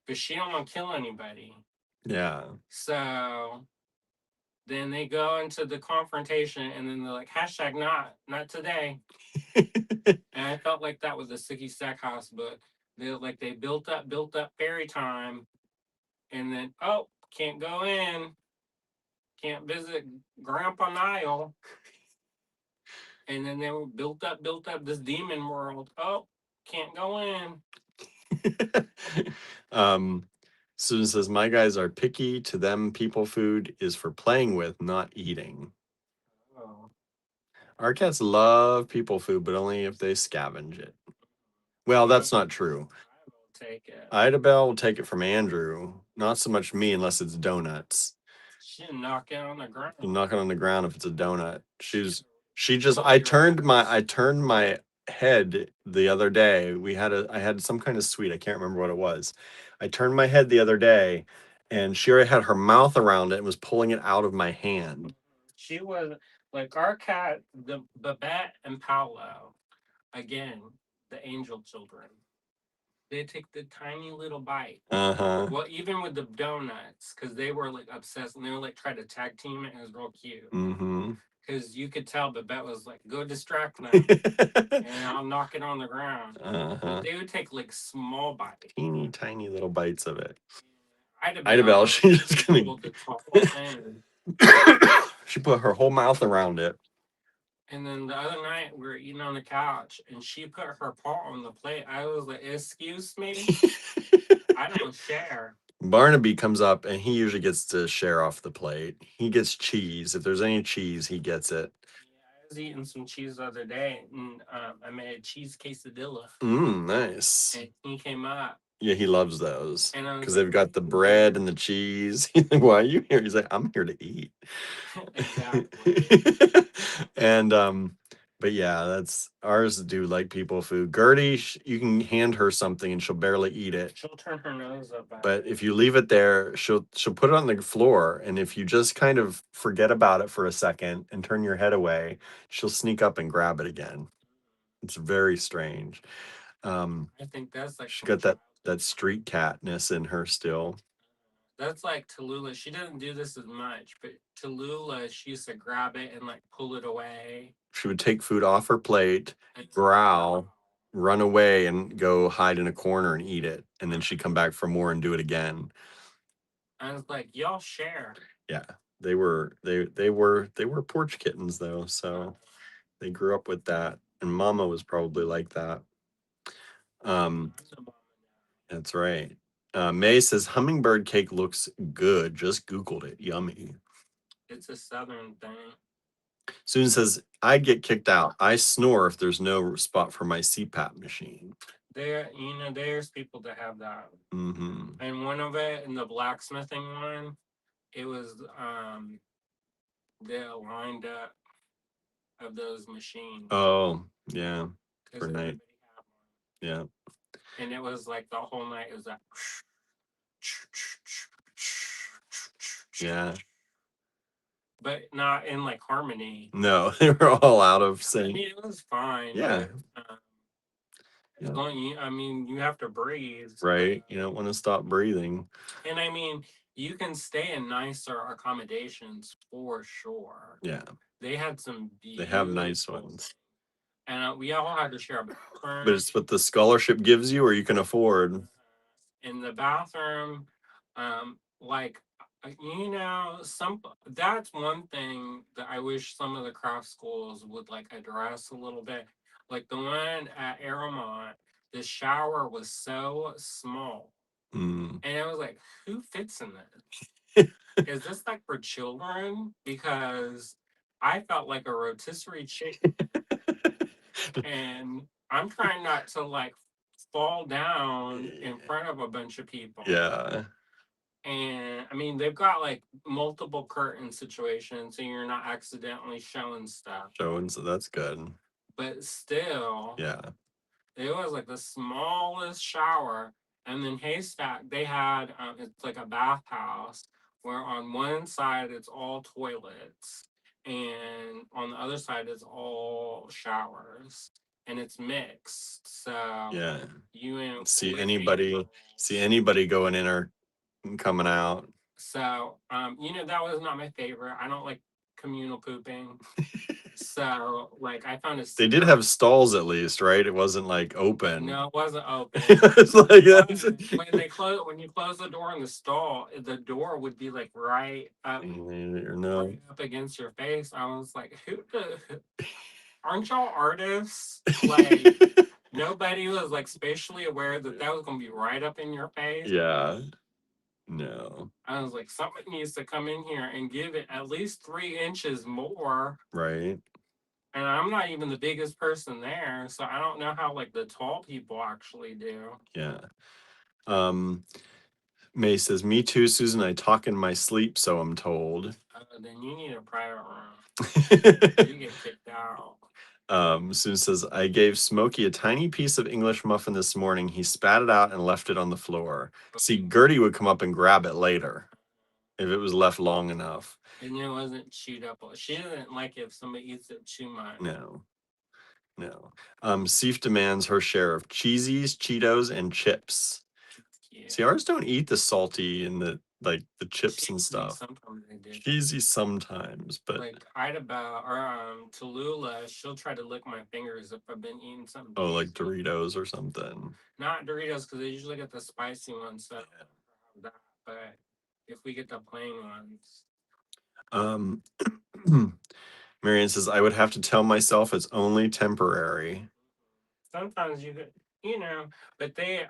but she don't want to kill anybody. Yeah. So then they go into the confrontation and then they're like, hashtag not today. And I felt like that was a Sookie Stackhouse book. They built up fairy time, and then can't go in, can't visit Grandpa Niall, and then they were built up this demon world. Oh, can't go in. Susan says, my guys are picky. To them, people food is for playing with, not eating. Oh. Our cats love people food, but only if they scavenge it. Well, that's not true. Take it. Idabelle will take it from Andrew. Not so much me unless it's donuts. She'll knock it on the ground. She'll knock it on the ground if it's a donut. I turned my head the other day. I had some kind of sweet. I can't remember what it was. I turned my head the other day and she already had her mouth around it and was pulling it out of my hand. She was like our cat, the Babette and Paolo, again, the angel children. They take the tiny little bite. Well, even with the donuts, because they were like obsessed and they were like trying to tag team it, and it was real cute. Because you could tell Babette was like, go distract them and I'll knock it on the ground. But they would take like small bites. Teeny tiny little bites of it. Idabelle, she's just gonna she put her whole mouth around it. And then the other night we were eating on the couch and she put her paw on the plate. I was like, excuse me? I don't share. Barnaby comes up and he usually gets to share off the plate. He gets cheese. If there's any cheese, he gets it. Yeah, I was eating some cheese the other day and I made a cheese quesadilla. Nice. And he came up. Yeah, he loves those because they've got the bread and the cheese. Why are you here? He's like, I'm here to eat. Exactly. And but yeah, that's ours. Do like people food. Gertie, you can hand her something and she'll barely eat it. She'll turn her nose up. But if you leave it there, she'll put it on the floor, and if you just kind of forget about it for a second and turn your head away, she'll sneak up and grab it again. It's very strange. I think that's like she got that street catness in her still. That's like Tallulah. She doesn't do this as much, but Tallulah, she used to grab it and like pull it away. She would take food off her plate, growl, run away, and go hide in a corner and eat it, and then she'd come back for more and do it again. I was like, y'all share. Yeah, they were porch kittens though, so they grew up with that, and Mama was probably like that. That's right. May says hummingbird cake looks good. Just Googled it. Yummy. It's a southern thing. Susan says, I'd get kicked out. I snore if there's no spot for my CPAP machine. there's people that have that. Mm-hmm. And one of it in the blacksmithing one, it was the lined up of those machines Oh, yeah. because For night. everybody had one, Yeah. and it was like the whole night. It was like, Yeah. but not in like harmony. No, they were all out of I sync. mean, it was fine, Yeah. but it's Yeah. going. I mean, you have to breathe, Right. You don't want to stop breathing. and I mean, you can stay in nicer accommodations for sure. Yeah. They had some They have beautiful, nice ones. and we all had to share a But bathroom. it's what the scholarship gives you or you can afford. In the bathroom, like some that's one thing that I wish some of the craft schools would like address a little bit. Like the one at Aramont, the shower was so small, Mm. and I was like, who fits in this? Is this like for children? Because I felt like a rotisserie chicken, and I'm trying not to like fall down in front of a bunch of people. Yeah. And I mean, they've got like multiple curtain situations, so you're not accidentally showing stuff. Showing, so that's good. But still, Yeah. it was like the smallest shower. And then Haystack, they had it's like a bathhouse where on one side it's all toilets, and on the other side it's all showers, and it's mixed. So Yeah. you in See with anybody going in or coming out. So, that was not my favorite. I don't like communal pooping. So, like, I found a They did secret. have stalls at least, right? It wasn't like open. No, it wasn't open. It's like But that's when you close the door in the stall, the door would be like no. right up against your face. I was like, aren't y'all artists? Like, nobody was like spatially aware that that was gonna be right up in your face. Yeah. No. I was like, somebody needs to come in here and give it at least 3 inches more. Right. And I'm not even the biggest person there, so I don't know how like the tall people actually do. Yeah. Um May says, "Me too, Susan. I talk in my sleep, so I'm told." Then you need a private room. You get kicked out. Susan says, "I gave Smokey a tiny piece of English muffin this morning. He spat it out and left it on the floor. See, Gertie would come up and grab it later if it was left long enough." And it wasn't chewed up. She doesn't like it if somebody eats it too much. No, no. Seif demands her share of cheesies, Cheetos, and chips. Yeah. See, ours don't eat the salty and the chips and Cheesy, stuff. sometimes they do. Cheesy sometimes, but Like Ida or Tallulah, she'll try to lick my fingers if I've been eating something. oh, like Doritos or something. Not Doritos because they usually get the spicy ones. So that, but if we get the plain ones, Um, Marianne says, "I would have to tell myself it's only temporary." sometimes you could, but they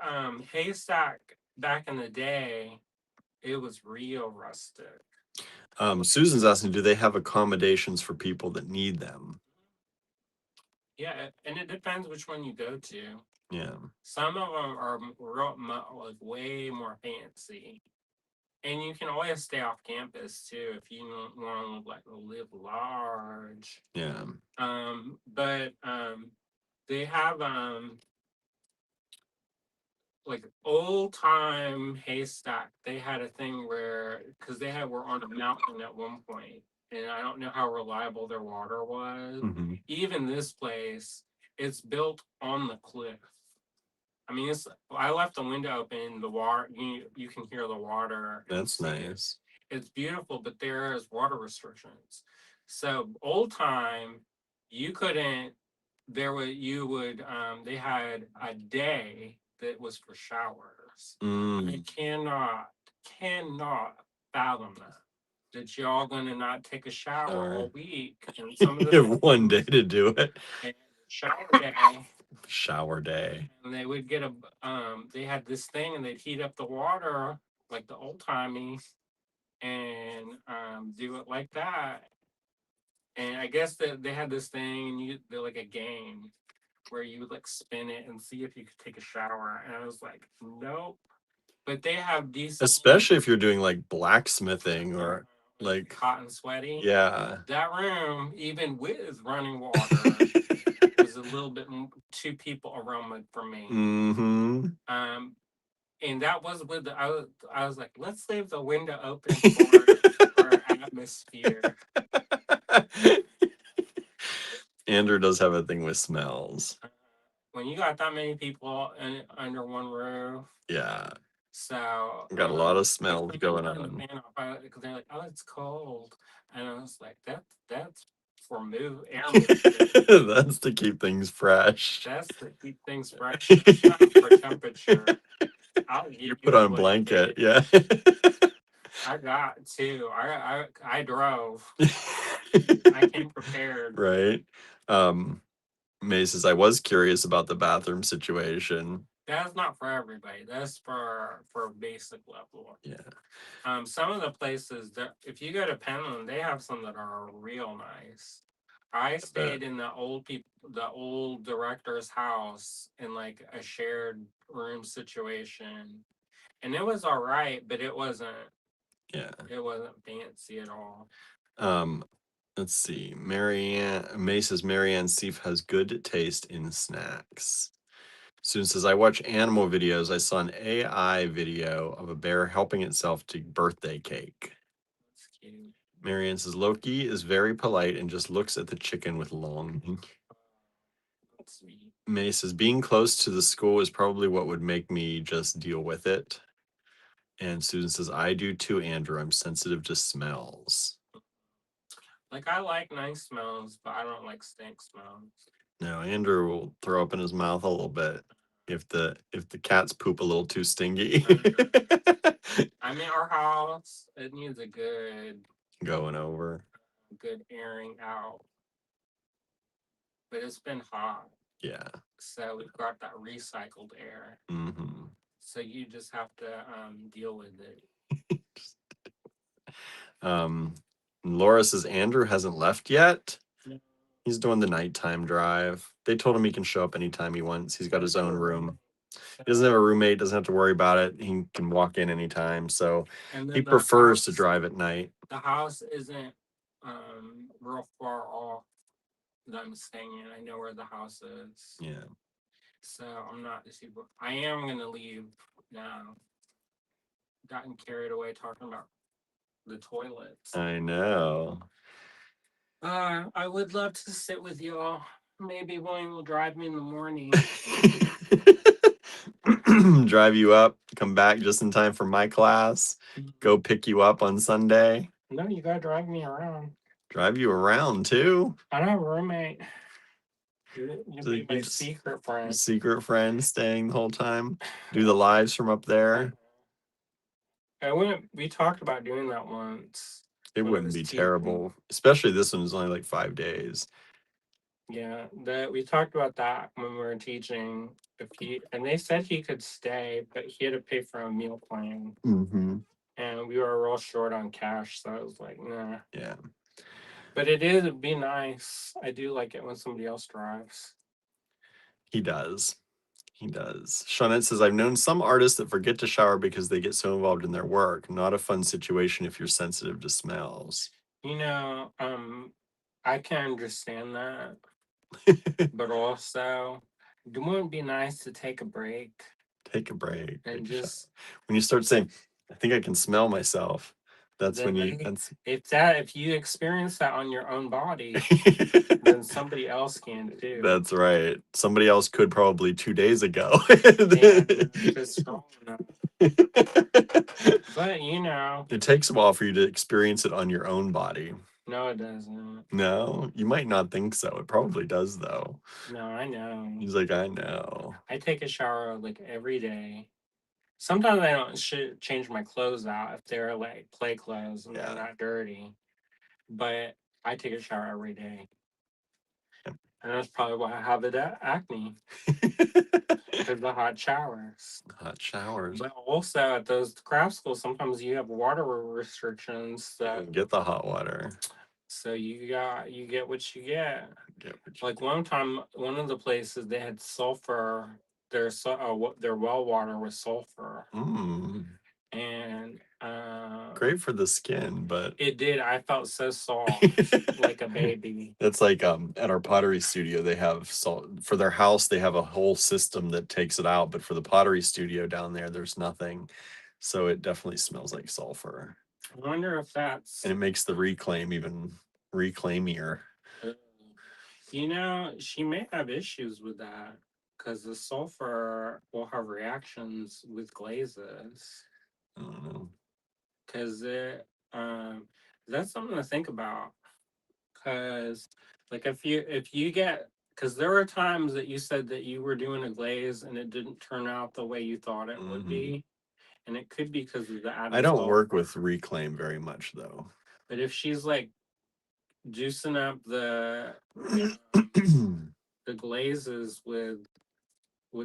haystack back in the day, it was real rustic. Susan's asking, do they have accommodations for people that need them? Yeah, and it depends which one you go to. Yeah. Some of them are like way more fancy, and you can always stay off campus too if you want to like live large. Yeah. But they have like old time haystack. They had a thing where because were on a mountain at one point, and I don't know how reliable their water was. Mhm. Even this place, it's built on the cliff. I mean, I left the window open. The water, you can hear the water. That's nice. It's beautiful, but there is water restrictions. So old time, you couldn't. They had a day that was for showers. I cannot fathom that y'all gonna not take a shower all week, and some of You the have one day to do it. and shower day. Shower day. And they would get they had this thing and they'd heat up the water like the old timey and do it like that. And I guess that they had this thing and they're like a game where you would like spin it and see if you could take a shower. And I was like, nope. But they have decent, Especially if you're doing like blacksmithing or like, hot and sweaty. yeah. That room, even with running water, was a little bit two people aroma for me. Mm-hmm. And that was with I was like, let's leave the window open for atmosphere. Andrew does have a thing with smells. When you got that many people under one roof, Yeah. so Got a lot of smells going on. Because they're like, oh, it's cold, and I was like, that's for air That's to keep things fresh. That's to keep things fresh. That's not for temperature. I'll give You you put on a blanket, yeah. I got two. I drove. I came prepared. Right. May says, I was curious about the bathroom situation. That's not for everybody. That's for basic level. Yeah. Some of the places that if you go to Penland, they have some that are real nice. I stayed in the old director's house in like a shared room situation, and it was all right, but it wasn't. Yeah. It wasn't fancy at all. Let's see. May says Marianne Seif has good taste in snacks. Susan says, I watch animal videos. I saw an AI video of a bear helping itself to birthday cake. That's cute. Marianne says, Loki is very polite and just looks at the chicken with longing. That's sweet. May says, being close to the school is probably what would make me just deal with it. And Susan says, I do too, Andrew. I'm sensitive to smells. Like I like nice smells, but I don't like stink smells. No, Andrew will throw up in his mouth a little bit if the cats poop a little too stingy. I mean, our house, it needs a good going over. Good airing out. But it's been hot. Yeah. So we've got that recycled air. Mm-hmm. So you just have to deal with it. Laura says Andrew hasn't left yet. No. He's doing the nighttime drive. They told him he can show up anytime he wants. He's got his own room. He doesn't have a roommate, doesn't have to worry about it. He can walk in anytime. So he prefers to drive at night. The house isn't real far off that I'm staying in. I know where the house is. Yeah. So I'm not super. I am gonna leave now. Gotten carried away talking about the toilets. I know. I would love to sit with y'all. Maybe William will drive me in the morning. Drive you up, come back just in time for my class, go pick you up on Sunday. No, you gotta drive me around. Drive you around too? I don't have a roommate. You'd be my secret friend. Secret friend staying the whole time. Do the lives from up there. We talked about doing that once. It wouldn't be terrible, especially this one is only like 5 days. Yeah, we talked about that when we were teaching. And they said he could stay, but he had to pay for a meal plan. Mm-hmm. And we were real short on cash, so I was like, nah. Yeah. But it'd be nice. I do like it when somebody else drives. He does. He does. Shawnette says, I've known some artists that forget to shower because they get so involved in their work. Not a fun situation if you're sensitive to smells. You know, I can understand that. But also, wouldn't it be nice to take a break? Take a break. And just when you start saying, I think I can smell myself. That's when you if you experience that on your own body, then somebody else can too. That's right. Somebody else could probably 2 days ago. But you know, it takes a while for you to experience it on your own body. No, it doesn't. No, you might not think so. It probably does though. No, I know. He's like, I know. I take a shower like every day. Sometimes I don't change my clothes out if they're like play clothes and they're not dirty. But I take a shower every day. Yep. And that's probably why I have the acne. Because the hot showers. Hot showers. But also at those craft schools, sometimes you have water restrictions. That get the hot water. So you get what you get. Get what you Like one time, one of the places they had sulfur. Their well water was sulfur, Mm, and great for the skin, but it did. I felt so soft, like a baby. it's like at our pottery studio they have salt for their house. They have a whole system that takes it out, but for the pottery studio down there, there's nothing. So it definitely smells like sulfur, I wonder if that's. and it makes the reclaim even reclaimier. You know, she may have issues with that because the sulfur will have reactions with glazes. I don't know. Because um, that's something to think about. Because, like, if you get, because there were times that you said that you were doing a glaze and it didn't turn out the way you thought it would be, and it could be because of the I added don't work sulfur. with reclaim very much though. But if she's like juicing up the glazes with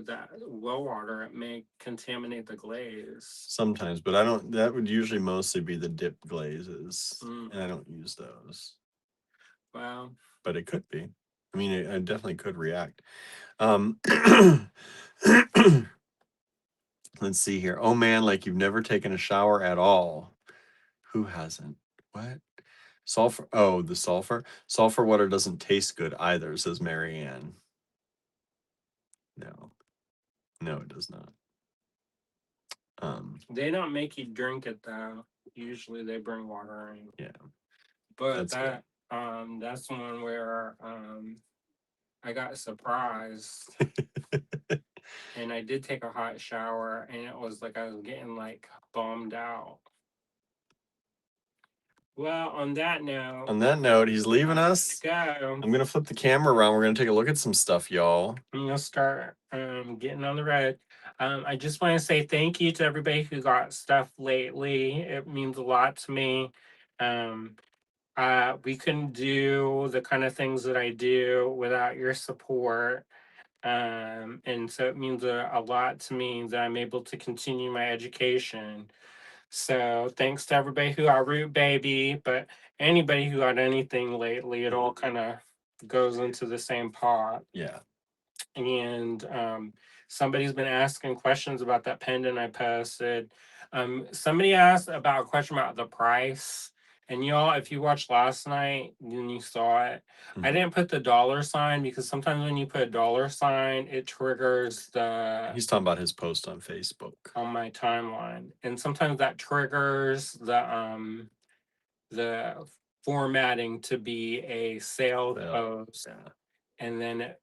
that well water, it may contaminate the glaze. Sometimes, but I don't. That would usually mostly be the dip glazes, Mm. and I don't use those. Well, But it could be. I mean, it definitely could react. Let's see here. Oh man, like you've never taken a shower at all. Who hasn't? What? Sulfur. Oh, the sulfur. Sulfur water doesn't taste good either, says Marianne. No, no, it does not. they don't make you drink it though. Usually they bring water in. Yeah, But that's that's one where I got surprised and I did take a hot shower and it was like I was getting like bummed out. Well, on that note, he's leaving us. go. I'm gonna flip the camera around. We're gonna take a look at some stuff, y'all. I'm gonna start getting on the road. I just want to say thank you to everybody who got stuff lately. It means a lot to me. Um, we couldn't do the kind of things that I do without your support. And so it means a lot to me that I'm able to continue my education. So thanks to everybody who got Root Baby, but anybody who got anything lately, it all kind of goes into the same pot. Yeah. And somebody's been asking questions about that pendant I posted. Somebody asked about a question about the price. And y'all, if you watched last night, then you saw it. I didn't put the dollar sign because sometimes when you put a dollar sign, it triggers the He's talking about his post on Facebook. on my timeline. And sometimes that triggers the formatting to be a sale post. Yeah. And then it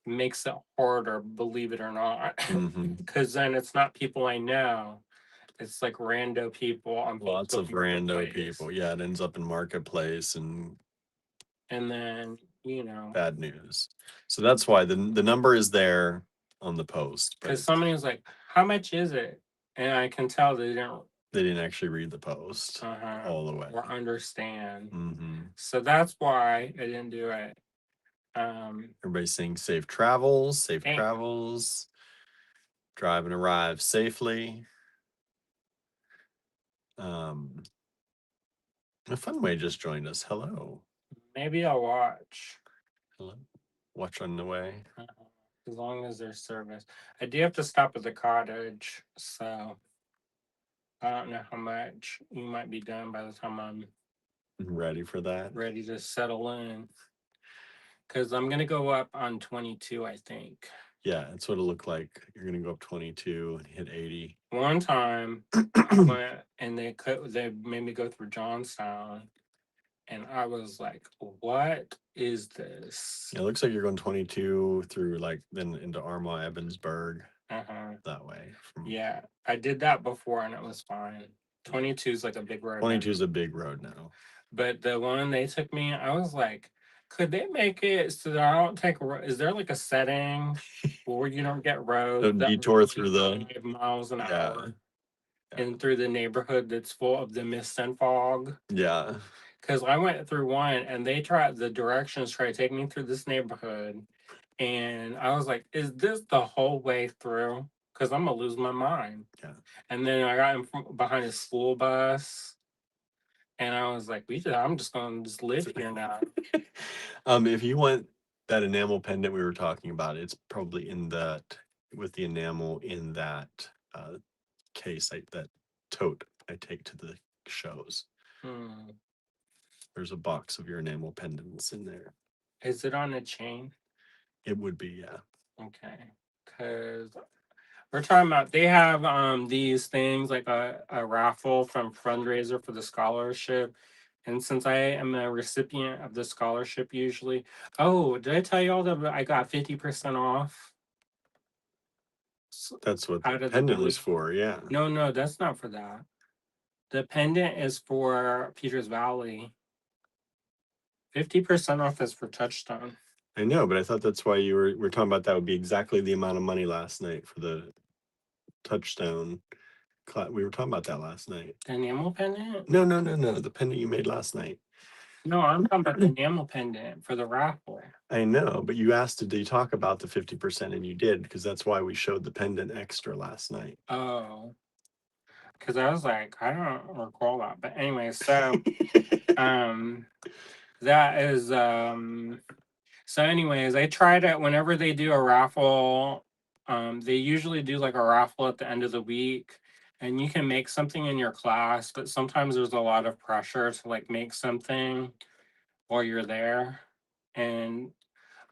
makes it harder, believe it or not. Mhm. Because then it's not people I know. It's like rando people on Lots Facebook of rando Marketplace. people. Yeah, it ends up in Marketplace and then bad news. So that's why the number is there on the post, but because somebody was like, "How much is it?" And I can tell they didn't actually read the post all the way or understand. Mm-hmm. So that's why I didn't do it. Everybody's saying safe travels, drive and arrive safely. A fun way just joined us. Hello. Maybe I'll watch. Hello. Watch on the way. As long as there's service. I do have to stop at the cottage, so I don't know how much you might be done by the time I'm Ready for that? ready to settle in. Because I'm gonna go up on 22, I think. Yeah, that's what it looked like. You're gonna go up 22 and hit 80. One time I went and they made me go through Johnstown, and I was like, "What is this?" It looks like you're going 22 through like then into Armagh, Evansburg, Uh-huh. that way. Yeah, I did that before and it was fine. 22 is like a big road. 22 is a big road now. But the one they took me, I was like, could they make it so that I don't take a road? Is there like a setting where you don't get roads Don't that detour are through the 5 miles an yeah. hour and through the neighborhood that's full of the mist and fog? Yeah. Because I went through one and the directions tried to take me through this neighborhood. And I was like, is this the whole way through? Because I'm going to lose my mind. Yeah. And then I got behind a school bus. And I was like, I'm just going to just live here now. If you want that enamel pendant we were talking about, it's probably in that, with the enamel in that case, that tote I take to the shows. There's a box of your enamel pendants in there. Is it on a chain? It would be, yeah. Okay. Because we're talking about, they have these things like a raffle from fundraiser for the scholarship. And since I am a recipient of the scholarship usually, did I tell you all that I got 50% off? That's what Out the of the pendant was building? for, yeah. No, that's not for that. The pendant is for Peters Valley. 50% off is for Touchstone. I know, but I thought that's why we're talking about that would be exactly the amount of money last night for the Touchstone. We were talking about that last night. The enamel pendant? No. The pendant you made last night. No, I'm talking about the enamel pendant for the raffle. I know, but you asked, did you talk about the 50%, and you did, because that's why we showed the pendant extra last night. Oh. Because I was like, I don't recall that. But anyway, so that is so anyways, I tried it whenever they do a raffle. They usually do like a raffle at the end of the week, and you can make something in your class, but sometimes there's a lot of pressure to like make something while you're there. And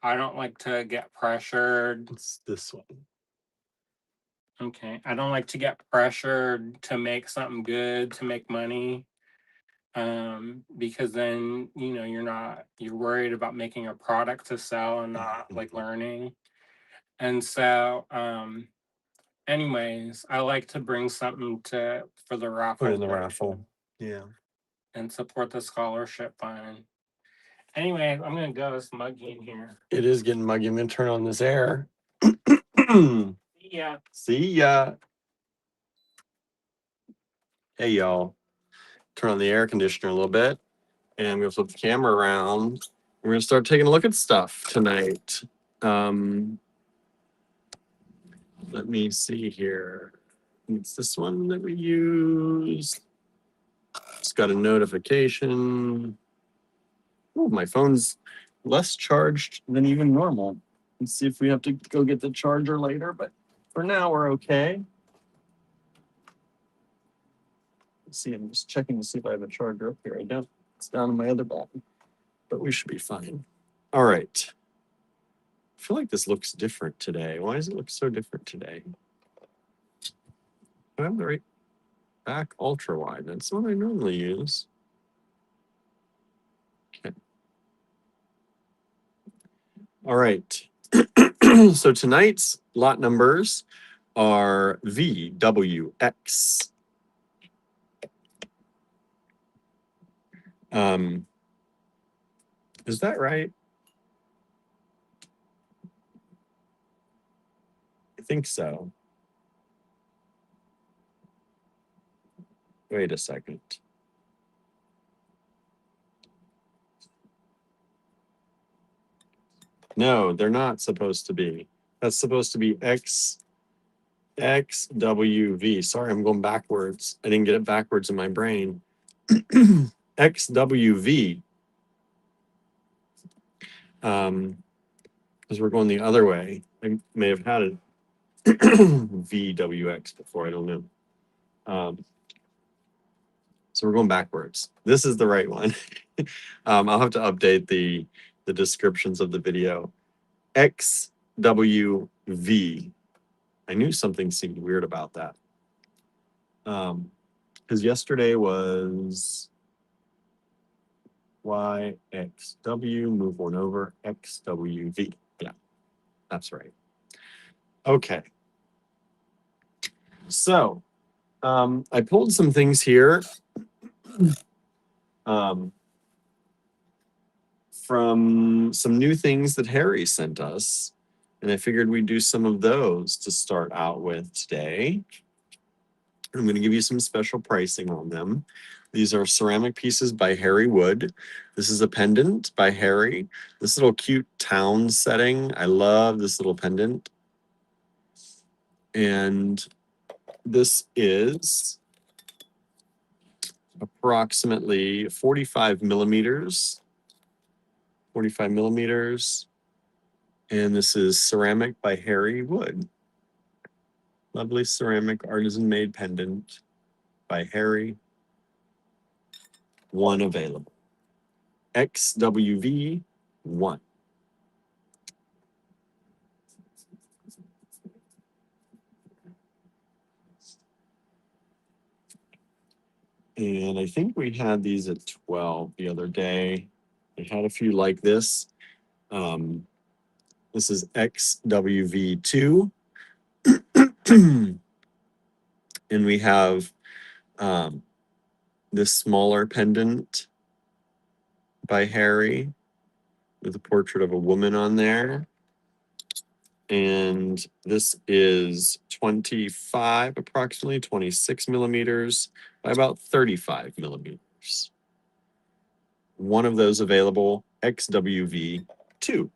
I don't like to get pressured. It's this one. Okay. I don't like to get pressured to make something good, to make money. Because then, you're worried about making a product to sell and not like learning. And so, anyways, I like to bring something for the raffle. Put in the raffle. Yeah. And support the scholarship fund. Anyway, I'm gonna go. It's muggy in here. It is getting muggy. I'm gonna turn on this air. Yeah. See ya. Hey y'all. Turn on the air conditioner a little bit, and I'm gonna flip the camera around. We're gonna start taking a look at stuff tonight. Let me see here. It's this one that we use. It's got a notification. Oh, my phone's less charged than even normal. Let's see if we have to go get the charger later, but for now we're okay. Let's see, I'm just checking to see if I have a charger up here. I don't. It's down in my other bag, but we should be fine. All right. I feel like this looks different today. Why does it look so different today? I have the right back ultra wide. That's what I normally use. Okay. All right. So tonight's lot numbers are VWX. Is that right? I think so. Wait a second. No, they're not supposed to be. That's supposed to be XWV. Sorry, I'm going backwards. I didn't get it backwards in my brain. XWV. Because we're going the other way. I may have had it VWX before. I don't know. So we're going backwards. This is the right one. I'll have to update the descriptions of the video. XWV. I knew something seemed weird about that. Because yesterday was YXW, move one over, XWV. Yeah, that's right. Okay. So I pulled some things here from some new things that Harry sent us. And I figured we'd do some of those to start out with today. I'm going to give you some special pricing on them. These are ceramic pieces by Harry Wood. This is a pendant by Harry. This little cute town setting. I love this little pendant. And this is approximately 45 millimeters. 45 millimeters. And this is ceramic by Harry Wood. Lovely ceramic artisan made pendant by Harry. One available. XWV1. And I think we had these at 12 the other day. I had a few like this. This is XWV2. And we have this smaller pendant by Harry with a portrait of a woman on there. And this is 25, approximately 26 millimeters by about 35 millimeters. One of those available, XWV2.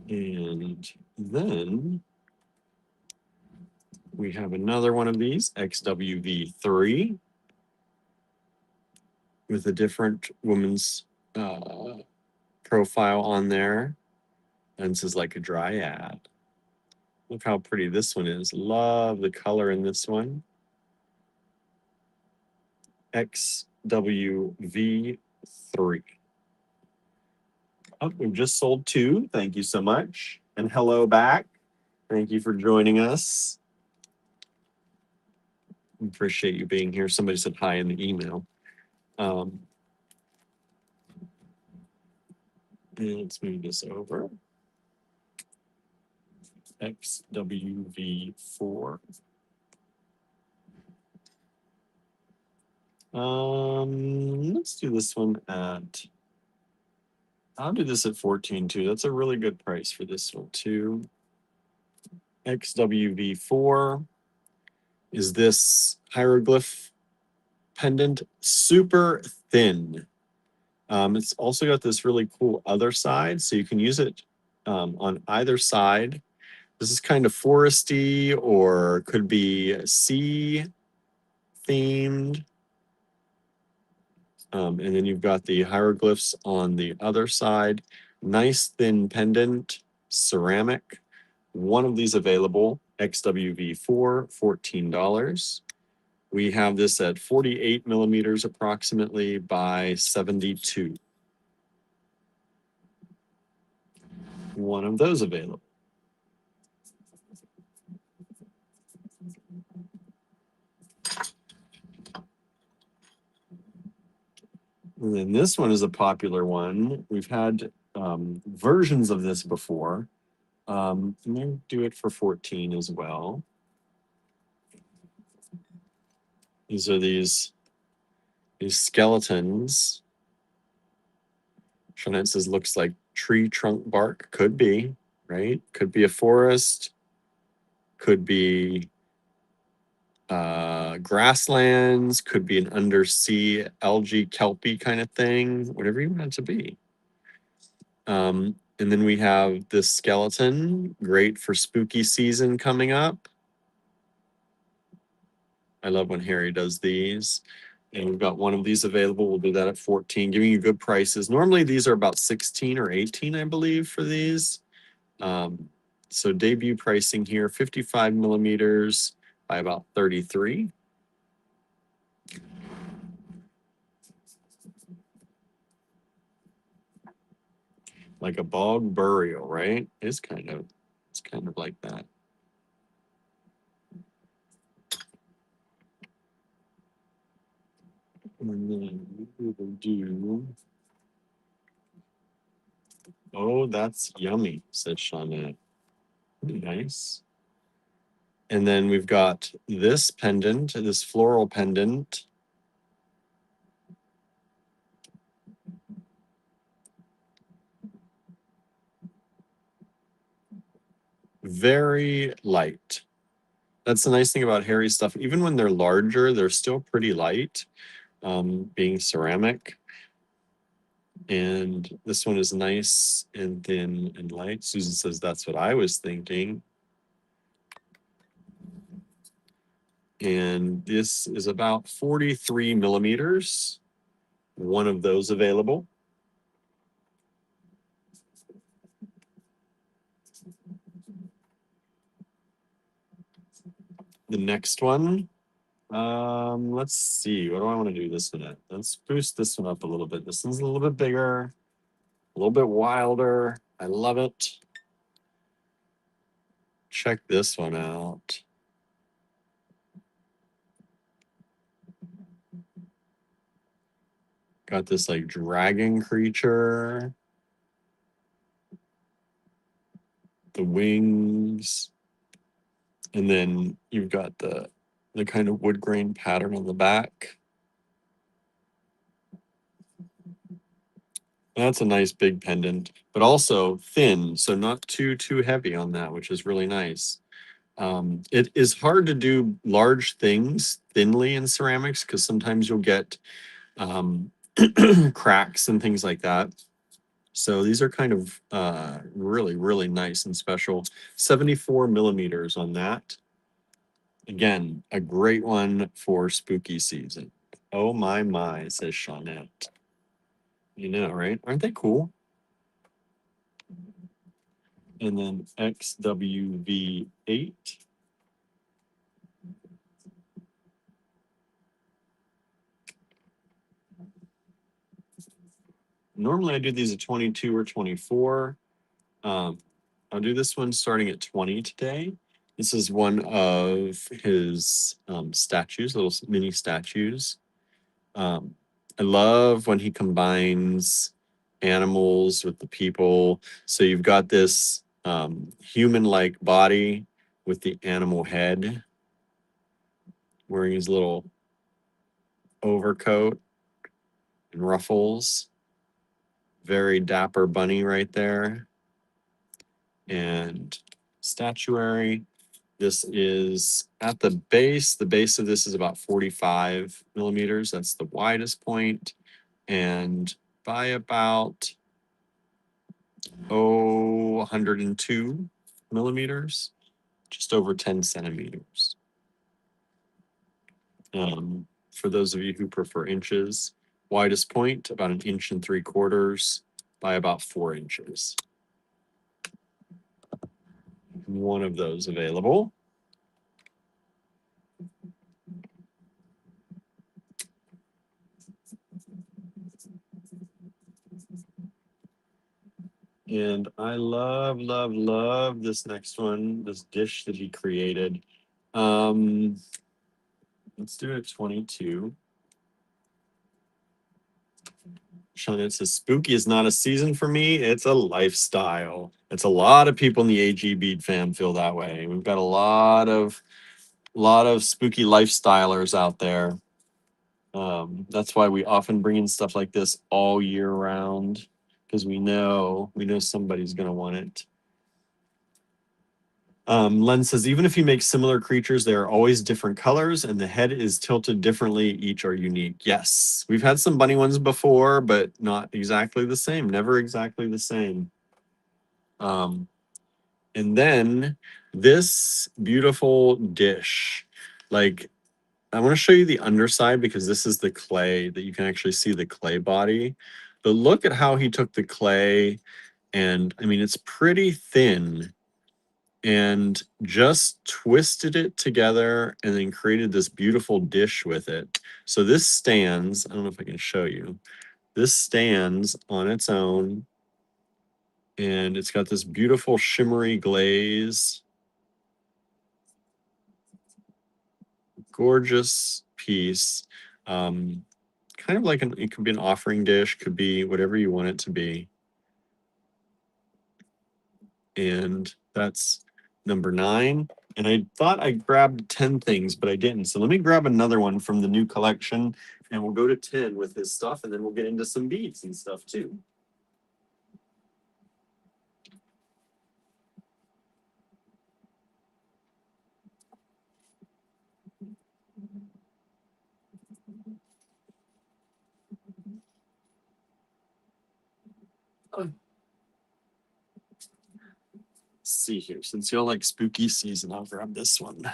And then we have another one of these, XWV3, with a different woman's profile on there. And this is like a dryad. Look how pretty this one is. Love the color in this one. XWV3. Oh, we've just sold 2. Thank you so much. And hello back. Thank you for joining us. Appreciate you being here. Somebody said hi in the email. And let's move this over. XWV4. Let's do this one at, I'll do this at 14 too. That's a really good price for this one too. XWV4 is this hieroglyph pendant, super thin. It's also got this really cool other side, so you can use it on either side. This is kind of foresty or could be sea themed. And then you've got the hieroglyphs on the other side. Nice thin pendant, ceramic. One of these available, XWV4, $14. We have this at 48 millimeters approximately by 72. One of those available. And then this one is a popular one. We've had versions of this before. I'm going to do it for 14 as well. These are these skeletons. Jeanette says looks like tree trunk bark. Could be, right? Could be a forest. Could be grasslands. Could be an undersea algae kelpie kind of thing. Whatever you want it to be. And then we have this skeleton. Great for spooky season coming up. I love when Harry does these. And we've got one of these available. We'll do that at 14, giving you good prices. Normally these are about 16 or 18, I believe, for these. So debut pricing here, 55 millimeters by about 33. Like a bog burial, right? It's kind of like that. And then we will do. Oh, that's yummy, said Shawnette. Pretty nice. And then we've got this pendant, this floral pendant. Very light. That's the nice thing about Harry's stuff. Even when they're larger, they're still pretty light, being ceramic. And this one is nice and thin and light. Susan says that's what I was thinking. And this is about 43 millimeters. One of those available. The next one, let's see, what do I want to do this one at? Let's boost this one up a little bit. This one's a little bit bigger, a little bit wilder. I love it. Check this one out. Got this like dragon creature. The wings. And then you've got the kind of wood grain pattern on the back. That's a nice big pendant, but also thin, so not too heavy on that, which is really nice. It is hard to do large things thinly in ceramics because sometimes you'll get cracks and things like that. So these are kind of really, really nice and special. 74 millimeters on that. Again, a great one for spooky season. Oh my, says Shawnette. You know, right? Aren't they cool? And then XWV8. Normally I do these at 22 or 24. I'll do this one starting at 20 today. This is one of his statues, little mini statues. I love when he combines animals with the people. So you've got this human-like body with the animal head, wearing his little overcoat and ruffles. Very dapper bunny right there. And statuary. This is at the base. The base of this is about 45 millimeters. That's the widest point. And by about 102 millimeters, just over 10 centimeters. For those of you who prefer inches, widest point about 1.75 inches by about 4 inches. One of those available. And I love this next one, this dish that he created. Let's do it at 22. Shawnette says, spooky is not a season for me, it's a lifestyle. It's a lot of people in the AG Bead fam feel that way. We've got a lot of spooky lifestylers out there. That's why we often bring in stuff like this all year round, because we know somebody's gonna want it. Len says, even if you make similar creatures, they are always different colors and the head is tilted differently. Each are unique. Yes, we've had some bunny ones before, but not exactly the same. Never exactly the same. And then this beautiful dish, like, I want to show you the underside because this is the clay that you can actually see the clay body. But look at how he took the clay, and I mean, it's pretty thin, and just twisted it together and then created this beautiful dish with it. So this stands, I don't know if I can show you. This stands on its own, and it's got this beautiful shimmery glaze. Gorgeous piece. Kind of like it could be an offering dish, could be whatever you want it to be. And that's number 9. And I thought I grabbed 10 things, but I didn't. So let me grab another one from the new collection and we'll go to 10 with his stuff, and then we'll get into some beads and stuff too. Let's see here. Since you all like spooky season, I'll grab this one.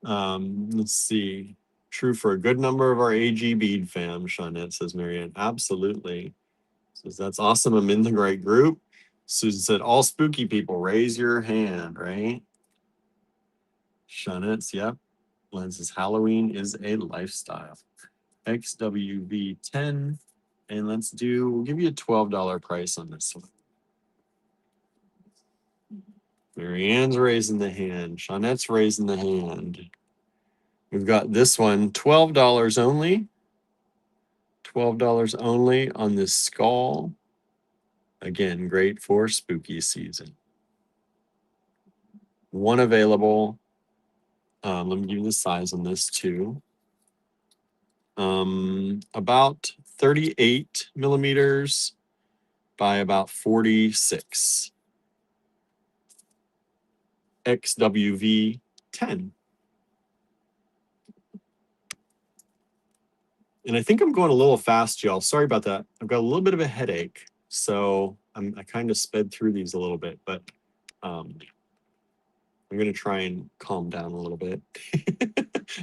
Let's see. True for a good number of our AG bead fam, Shawnette, says Marianne. Absolutely. Says that's awesome. I'm in the right group. Susan said, all spooky people, raise your hand, right? Shawnette's, yep. Len says Halloween is a lifestyle. XWV10. And we'll give you a $12 price on this one. Marianne's raising the hand. Shawnette's raising the hand. We've got this one, $12 only. $12 only on this skull. Again, great for spooky season. One available. Let me give you the size on this too. About 38 millimeters by about 46. XWV 10. And I think I'm going a little fast, y'all. Sorry about that. I've got a little bit of a headache, so I kind of sped through these a little bit, but I'm going to try and calm down a little bit.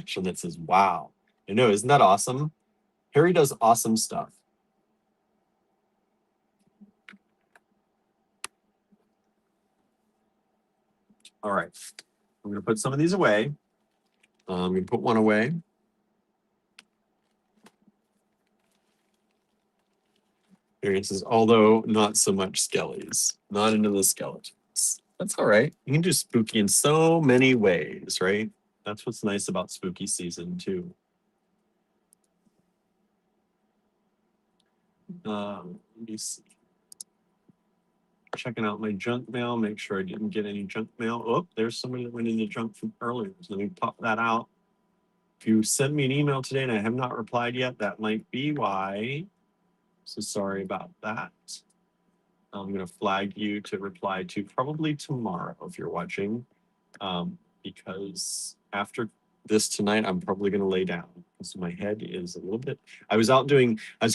Jeanette says, wow. I know, isn't that awesome? Harry does awesome stuff. All right. I'm going to put some of these away. I'm going to put one away. Harry says, although not so much skellies. Not into the skeletons. That's all right. You can do spooky in so many ways, right? That's what's nice about spooky season, too. Let me see. Checking out my junk mail, make sure I didn't get any junk mail. Oh, there's somebody that went into junk from earlier. So let me pop that out. If you send me an email today and I have not replied yet, that might be why. So sorry about that. I'm going to flag you to reply to probably tomorrow if you're watching, because after this tonight, I'm probably going to lay down. So my head is a little bit. I was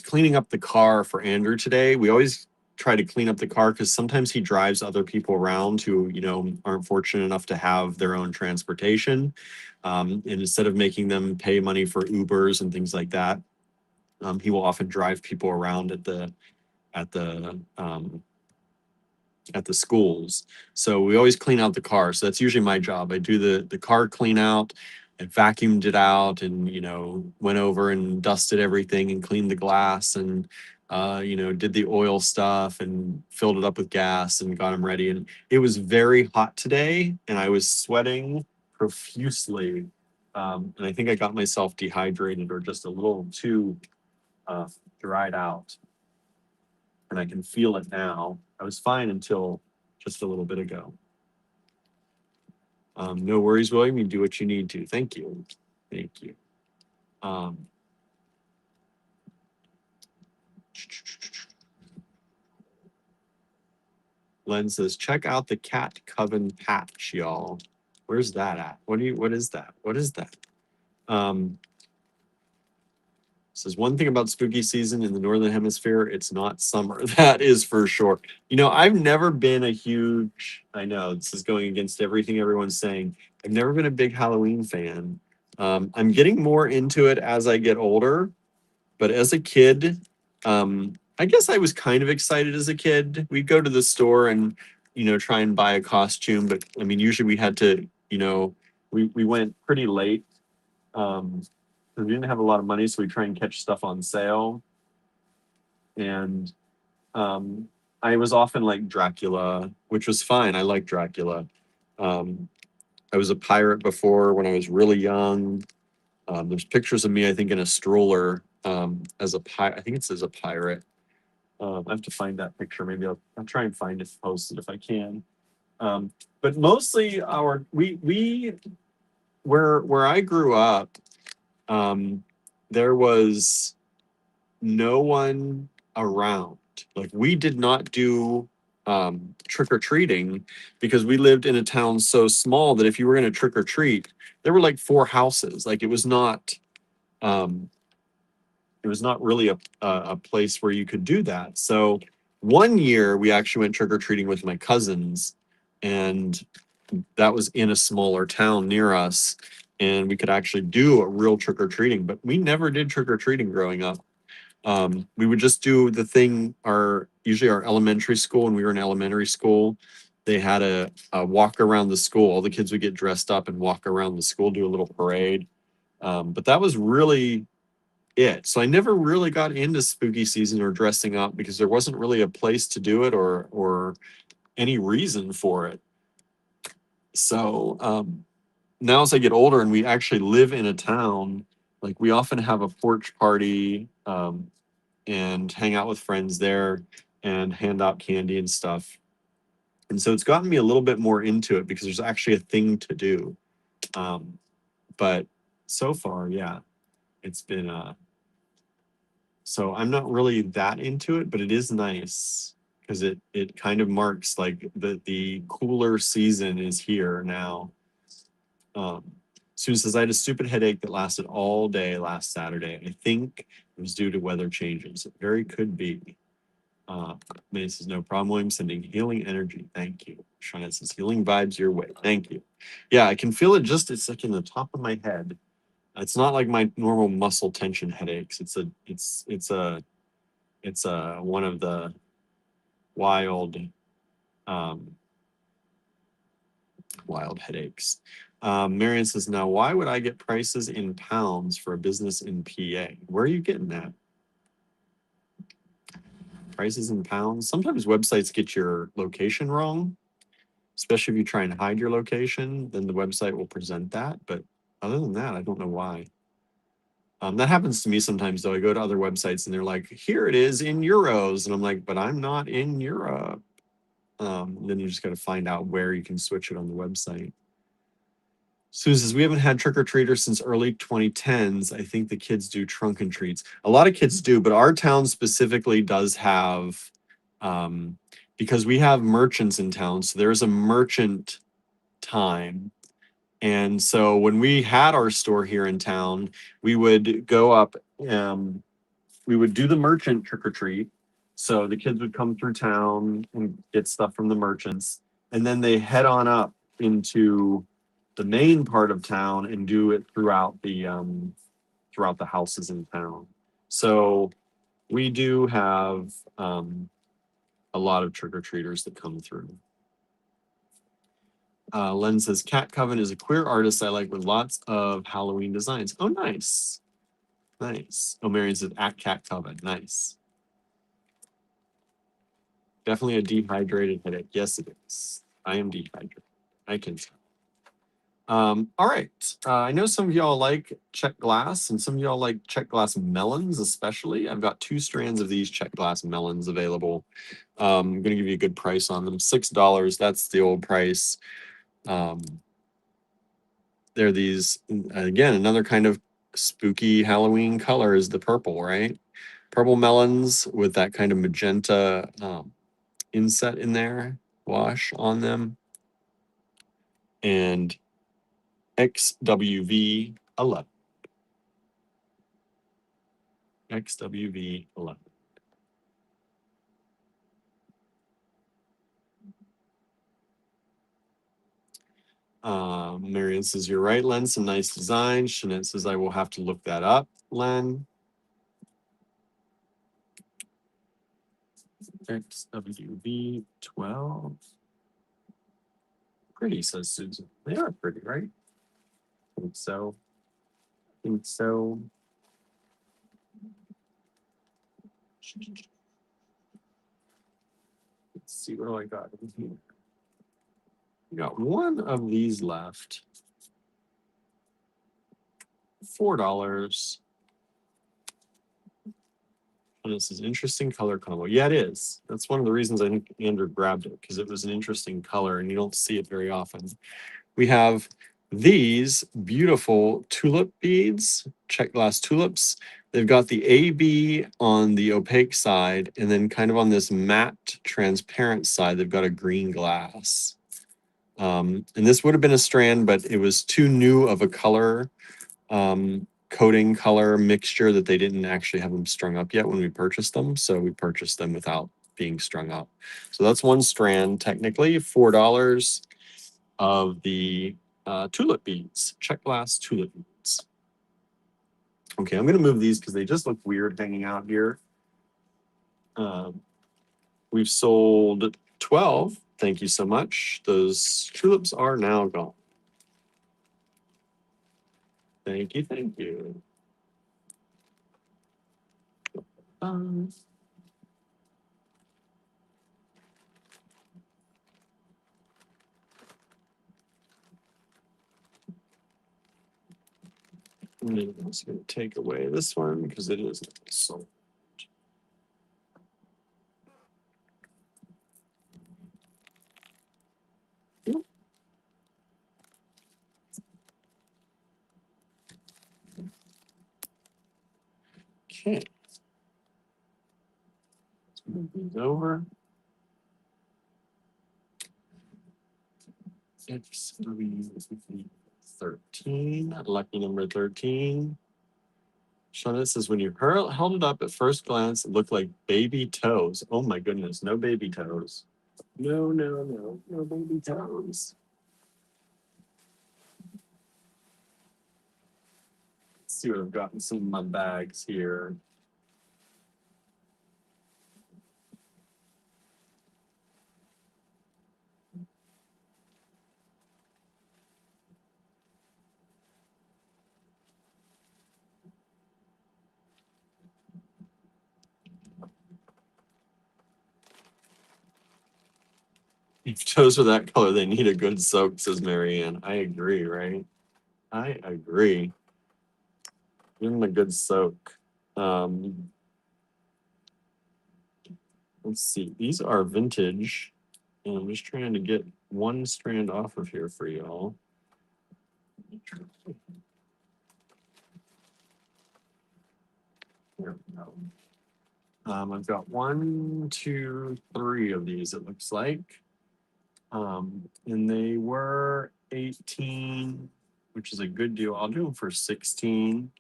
cleaning up the car for Andrew today. We always try to clean up the car because sometimes he drives other people around who, aren't fortunate enough to have their own transportation. And instead of making them pay money for Ubers and things like that, he will often drive people around at the schools. So we always clean out the car. So that's usually my job. I do the car clean out. I vacuumed it out and, went over and dusted everything and cleaned the glass and, did the oil stuff and filled it up with gas and got them ready. And it was very hot today and I was sweating profusely. And I think I got myself dehydrated or just a little too dried out. And I can feel it now. I was fine until just a little bit ago. No worries, William. You do what you need to. Thank you. Thank you. Len says, check out the Cat Coven patch, y'all. Where's that at? What is that? What is that? Says one thing about spooky season in the Northern Hemisphere, it's not summer. That is for sure. I've never been a huge, I know this is going against everything everyone's saying. I've never been a big Halloween fan. I'm getting more into it as I get older, but as a kid, I guess I was kind of excited as a kid. We'd go to the store and, try and buy a costume, but I mean, usually we had to, we went pretty late. We didn't have a lot of money, so we try and catch stuff on sale. And I was often like Dracula, which was fine. I like Dracula. I was a pirate before when I was really young. There's pictures of me, I think, in a stroller as a pirate. I think it says a pirate. I have to find that picture. Maybe I'll try and find it, post it if I can. But mostly where I grew up, there was no one around. Like we did not do trick-or-treating because we lived in a town so small that if you were going to trick or treat, there were like 4 houses. Like it was not it was not really a place where you could do that. So one year we actually went trick-or-treating with my cousins, and that was in a smaller town near us, and we could actually do a real trick-or-treating, but we never did trick-or-treating growing up. We would just do the thing, usually our elementary school, when we were in elementary school, they had a walk around the school. All the kids would get dressed up and walk around the school, do a little parade. But that was really it. So I never really got into spooky season or dressing up because there wasn't really a place to do it or any reason for it. So now as I get older and we actually live in a town, like we often have a porch party and hang out with friends there and hand out candy and stuff. And so it's gotten me a little bit more into it because there's actually a thing to do. But so far, yeah, it's been so I'm not really that into it, but it is nice because it kind of marks like the cooler season is here now. Sue says I had a stupid headache that lasted all day last Saturday. I think it was due to weather changes. It very could be. May says no problem. William sending healing energy. Thank you. Shauna says healing vibes your way. Thank you. Yeah, I can feel it just it's like in the top of my head. It's not like my normal muscle tension headaches. It's one of the wild wild headaches. Marion says, now why would I get prices in pounds for a business in PA? Where are you getting that? Prices in pounds? Sometimes websites get your location wrong, especially if you try and hide your location, then the website will present that. But other than that, I don't know why. That happens to me sometimes, though. I go to other websites and they're like, here it is in euros. And I'm like, but I'm not in Europe. Then you just got to find out where you can switch it on the website. Sue says, we haven't had trick-or-treaters since early 2010s. I think the kids do trunk and treats. A lot of kids do, but our town specifically does have, because we have merchants in town, so there's a merchant time. And so when we had our store here in town, we would go up, we would do the merchant trick-or-treat. So the kids would come through town and get stuff from the merchants, and then they head on up into the main part of town and do it throughout the houses in town. So we do have a lot of trick-or-treaters that come through. Len says, Cat Coven is a queer artist I like with lots of Halloween designs. Oh, nice. Nice. Oh, Marion says, at Cat Coven. Nice. Definitely a dehydrated headache. Yes, it is. I am dehydrated. I can tell. All right. I know some of y'all like check glass and some of y'all like check glass melons, especially. I've got 2 strands of these check glass melons available. I'm going to give you a good price on them. $6. That's the old price. They're these, again, another kind of spooky Halloween color is the purple, right? Purple melons with that kind of magenta inset in there, wash on them. And XWV 11. XWV 11. Marion says, you're right, Len. Some nice design. Shanette says, I will have to look that up, Len. XWV 12. Pretty, says Susan. They are pretty, right? I think so. I think so. Let's see what do I got in here. We got one of these left. $4. And this is interesting color combo. Yeah, it is. That's one of the reasons I think Andrew grabbed it, because it was an interesting color and you don't see it very often. We have these beautiful tulip beads, check glass tulips. They've got the AB on the opaque side, and then kind of on this matte transparent side, they've got a green glass. And this would have been a strand, but it was too new of a color coating color mixture that they didn't actually have them strung up yet when we purchased them. So we purchased them without being strung up. So that's one strand, technically $4 of the tulip beads, check glass tulip beads. Okay, I'm going to move these because they just look weird hanging out here. We've sold 12. Thank you so much. Those tulips are now gone. Thank you. Thank you. I'm just going to take away this one because it is sold. Okay. Let's move these over. It's 13, lucky number 13. Shauna says, when you held it up at first glance, it looked like baby toes. Oh my goodness, no baby toes. No baby toes. Let's see what I've got in some of my bags here. If toes are that color, they need a good soak, says Marianne. I agree, right? I agree. Give them a good soak. Let's see. These are vintage. And I'm just trying to get one strand off of here for y'all. There we go. I've got 1, 2, 3 of these, it looks like. And they were 18, which is a good deal. I'll do them for 16.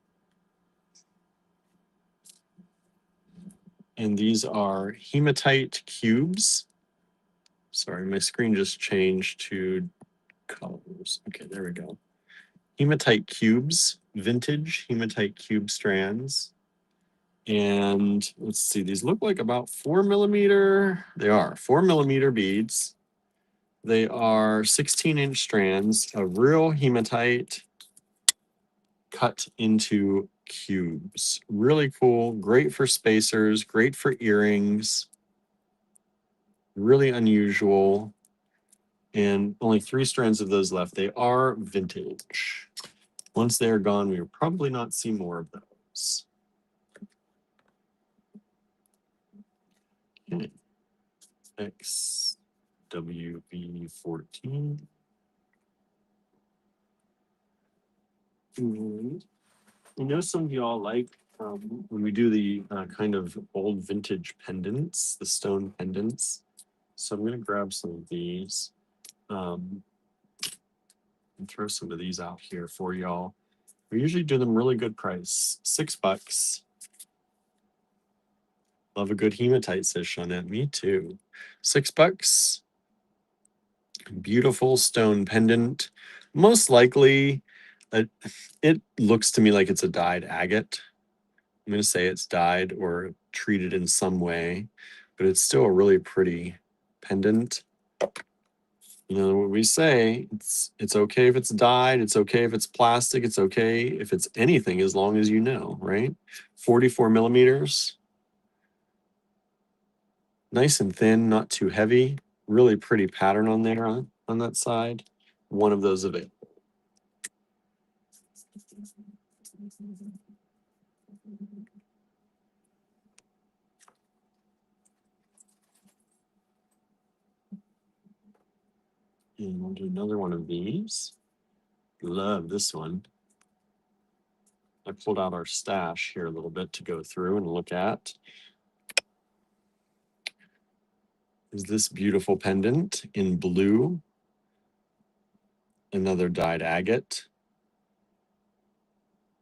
And these are hematite cubes. Sorry, my screen just changed to colors. Okay, there we go. Hematite cubes, vintage hematite cube strands. And let's see, these look like about 4mm. They are 4mm beads. They are 16-inch strands of real hematite cut into cubes. Really cool, great for spacers, great for earrings. Really unusual. And only 3 strands of those left. They are vintage. Once they are gone, we will probably not see more of those. Okay. XWB14. And I know some of y'all like when we do the kind of old vintage pendants, the stone pendants. So I'm going to grab some of these and throw some of these out here for y'all. We usually do them really good price, $6. Love a good hematite, says Shawnette. Me too. $6. Beautiful stone pendant. Most likely, it looks to me like it's a dyed agate. I'm going to say it's dyed or treated in some way, but it's still a really pretty pendant. You know what we say, it's okay if it's dyed, it's okay if it's plastic, it's okay if it's anything as long as you know, right? 44mm. Nice and thin, not too heavy. Really pretty pattern on there on that side. One of those available. And we'll do another one of these. Love this one. I pulled out our stash here a little bit to go through and look at. Is this beautiful pendant in blue. Another dyed agate.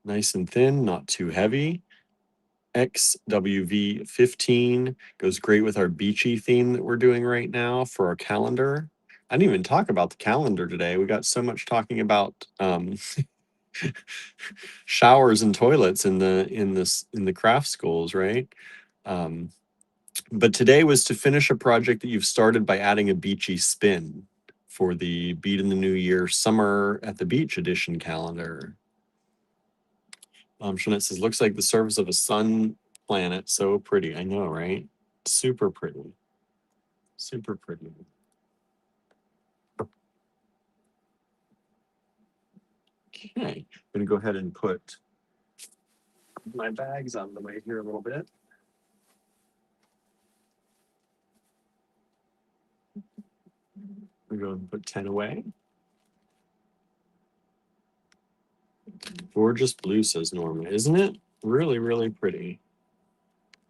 Nice and thin, not too heavy. XWV15 goes great with our beachy theme that we're doing right now for our calendar. I didn't even talk about the calendar today. We got so much talking about showers and toilets in the craft schools, right? But today was to finish a project that you've started by adding a beachy spin for the Beat in the New Year Summer at the Beach edition calendar. Jeanette says, looks like the surface of a sun planet. So pretty. I know, right? Super pretty. Super pretty. Okay, I'm going to go ahead and put my bags out of the way here a little bit. I'm going to put 10 away. Gorgeous blue, says Norma. Isn't it? Really, really pretty.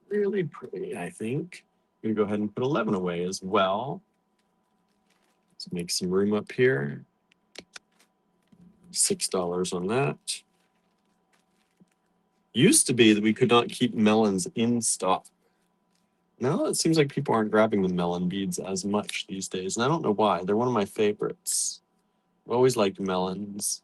Really pretty, I think. I'm going to go ahead and put 11 away as well. Let's make some room up here. $6 on that. Used to be that we could not keep melons in stock. Now it seems like people aren't grabbing the melon beads as much these days, and I don't know why. They're one of my favorites. I've always liked melons.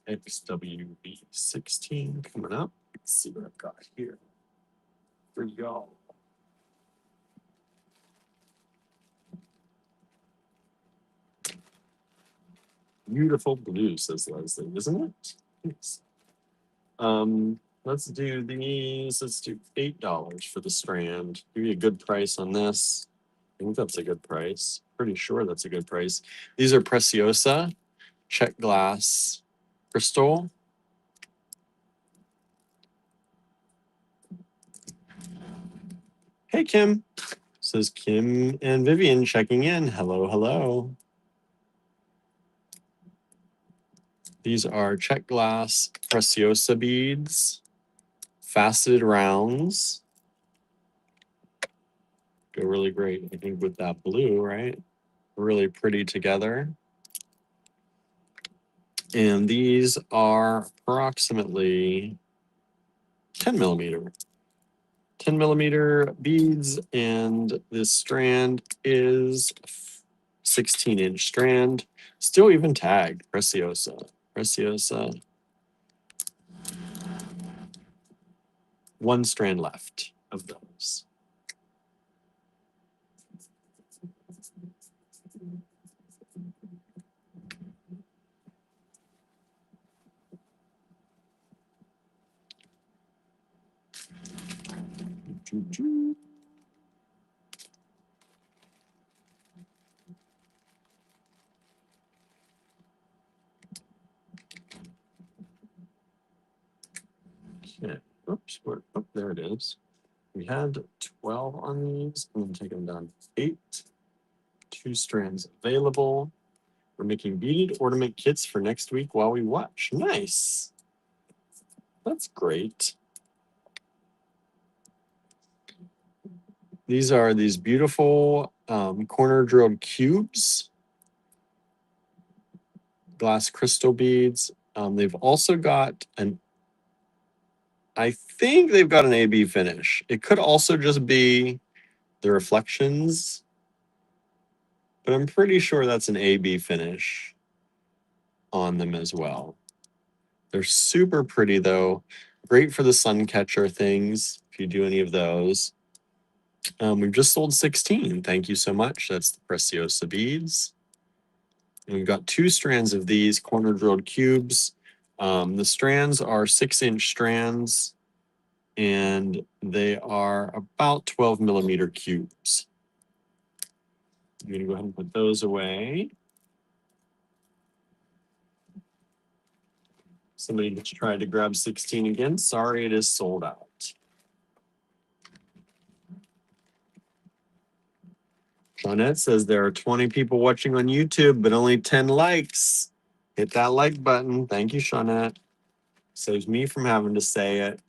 XWB16 coming up. Let's see what I've got here for y'all. Beautiful blue, says Leslie, isn't it? Thanks. Let's do these. Let's do $8 for the strand. Give you a good price on this. I think that's a good price. Pretty sure that's a good price. These are Preciosa check glass crystal. Hey, Kim. Says Kim and Vivian checking in. Hello, hello. These are check glass Preciosa beads, faceted rounds. Go really great, I think, with that blue, right? Really pretty together. And these are approximately 10 millimeter. 10 millimeter beads, and this strand is 16-inch strand. Still even tagged Preciosa. Preciosa. One strand left of those. Okay. Oops, oh, there it is. We had 12 on these. I'm going to take them down to 8. 2 strands available. We're making beaded ornament kits for next week while we watch. Nice. That's great. These are these beautiful corner drilled cubes, glass crystal beads. They've also got I think they've got an AB finish. It could also just be the reflections, but I'm pretty sure that's an AB finish on them as well. They're super pretty though. Great for the sun catcher things, if you do any of those. We've just sold 16. Thank you so much. That's the Preciosa beads. And we've got 2 strands of these corner drilled cubes. The strands are 6-inch strands, and they are about 12 millimeter cubes. I'm going to go ahead and put those away. Somebody just tried to grab 16 again. Sorry, it is sold out. Jeanette says there are 20 people watching on YouTube, but only 10 likes. Hit that like button. Thank you, Jeanette. Saves me from having to say it.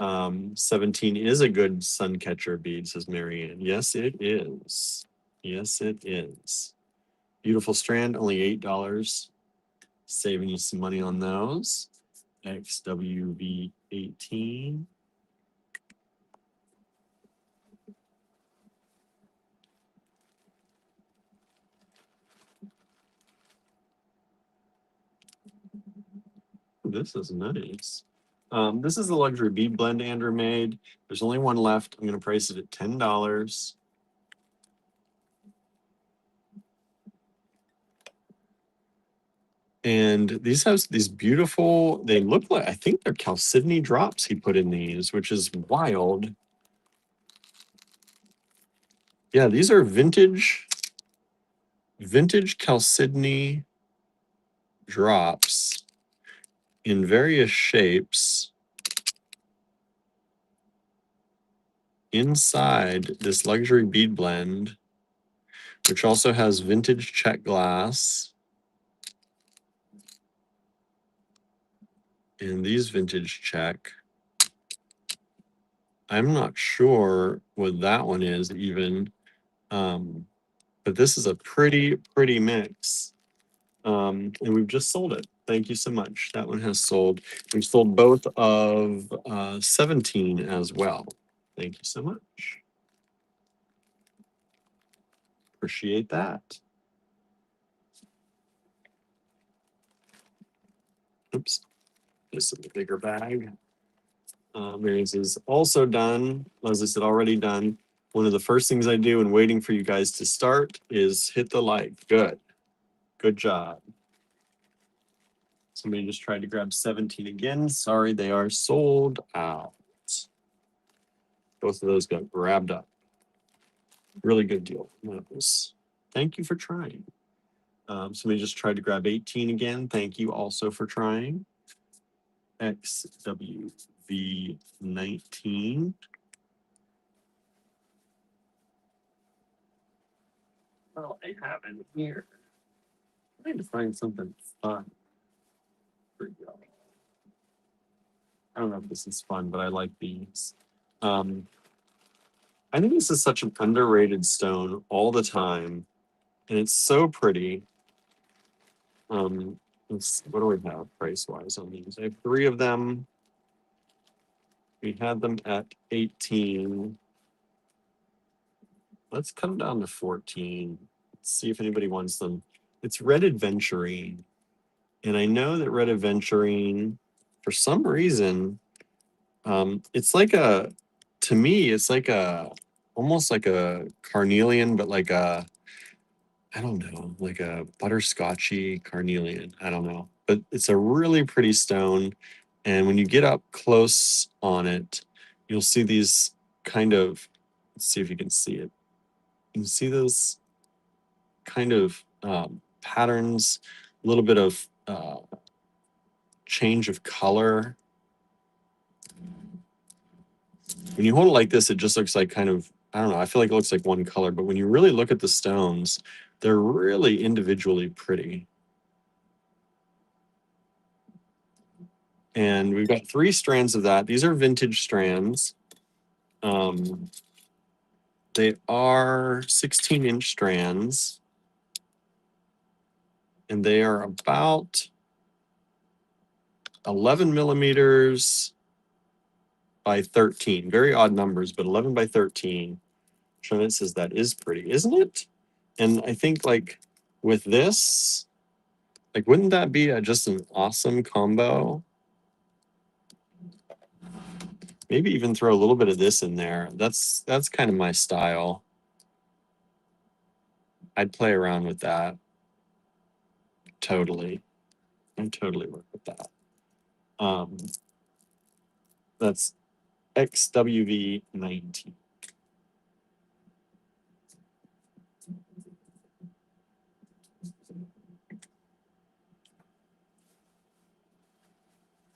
17 is a good sun catcher bead, says Marianne. Yes, it is. Yes, it is. Beautiful strand, only $8. Saving you some money on those. XWV18. This is nice. This is the luxury bead blend Andrew made. There's only one left. I'm going to price it at $10. And these have these beautiful, they look like, I think they're chalcedony drops he put in these, which is wild. Yeah, these are vintage chalcedony drops in various shapes inside this luxury bead blend, which also has vintage check glass. And these vintage check. I'm not sure what that one is even, but this is a pretty mix. And we've just sold it. Thank you so much. That one has sold. We've sold both of 17 as well. Thank you so much. Appreciate that. Oops, this is a bigger bag. Mary's is also done. As I said, already done. One of the first things I do in waiting for you guys to start is hit the like. Good job. Somebody just tried to grab 17 again. Sorry, they are sold out. Both of those got grabbed up. Really good deal. Thank you for trying. Somebody just tried to grab 18 again. Thank you also for trying. XWV19. Well, I have it here. I need to find something fun for y'all. I don't know if this is fun, but I like these. I think this is such an underrated stone all the time, and it's so pretty. What do we have price-wise on these? I have 3 of them. We had them at 18. Let's come down to 14. Let's see if anybody wants them. It's red adventurine. And I know that red adventurine, for some reason, it's like to me, it's like almost like a carnelian, but like a, I don't know, like a butterscotchy carnelian. I don't know. But it's a really pretty stone. And when you get up close on it, you'll see these kind of, let's see if you can see it. You can see those kind of patterns, a little bit of change of color. When you hold it like this, it just looks like kind of, I don't know, I feel like it looks like one color, but when you really look at the stones, they're really individually pretty. And we've got 3 strands of that. These are vintage strands. They are 16-inch strands. And they are about 11 millimeters by 13. Very odd numbers, but 11 by 13. Shannon says that is pretty, isn't it? And I think like with this, like wouldn't that be just an awesome combo? Maybe even throw a little bit of this in there. That's kind of my style. I'd play around with that. Totally. I'd totally work with that. That's XWV19.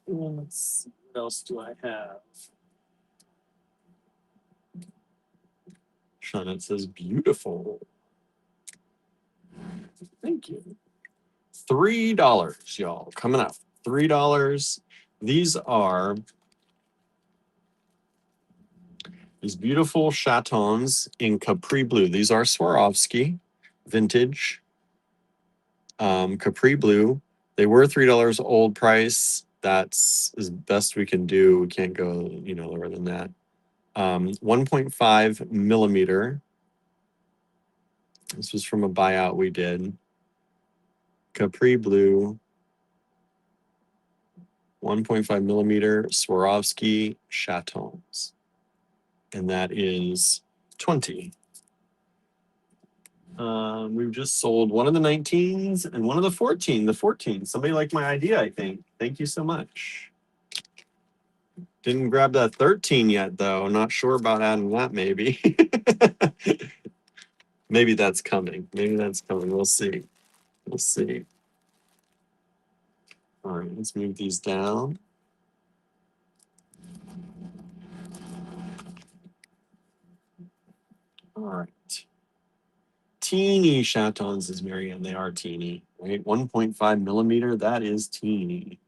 Let's see, what else do I have? Shauna says beautiful. Thank you. $3, y'all, coming up. $3. These are these beautiful chatons in Capri Blue. These are Swarovski vintage Capri Blue. They were $3 old price. That's as best we can do. We can't go, lower than that. 1.5 millimeter. This was from a buyout we did. Capri blue. 1.5 millimeter Swarovski chatons. And that is 20. We've just sold one of the 19s and one of the 14. The 14. Somebody liked my idea, I think. Thank you so much. Didn't grab that 13 yet, though. Not sure about adding that, maybe. Maybe that's coming. Maybe that's coming. We'll see. We'll see. All right, let's move these down. All right. Teeny chatons is Marianne. They are teeny, right? 1.5 millimeter. That is teeny.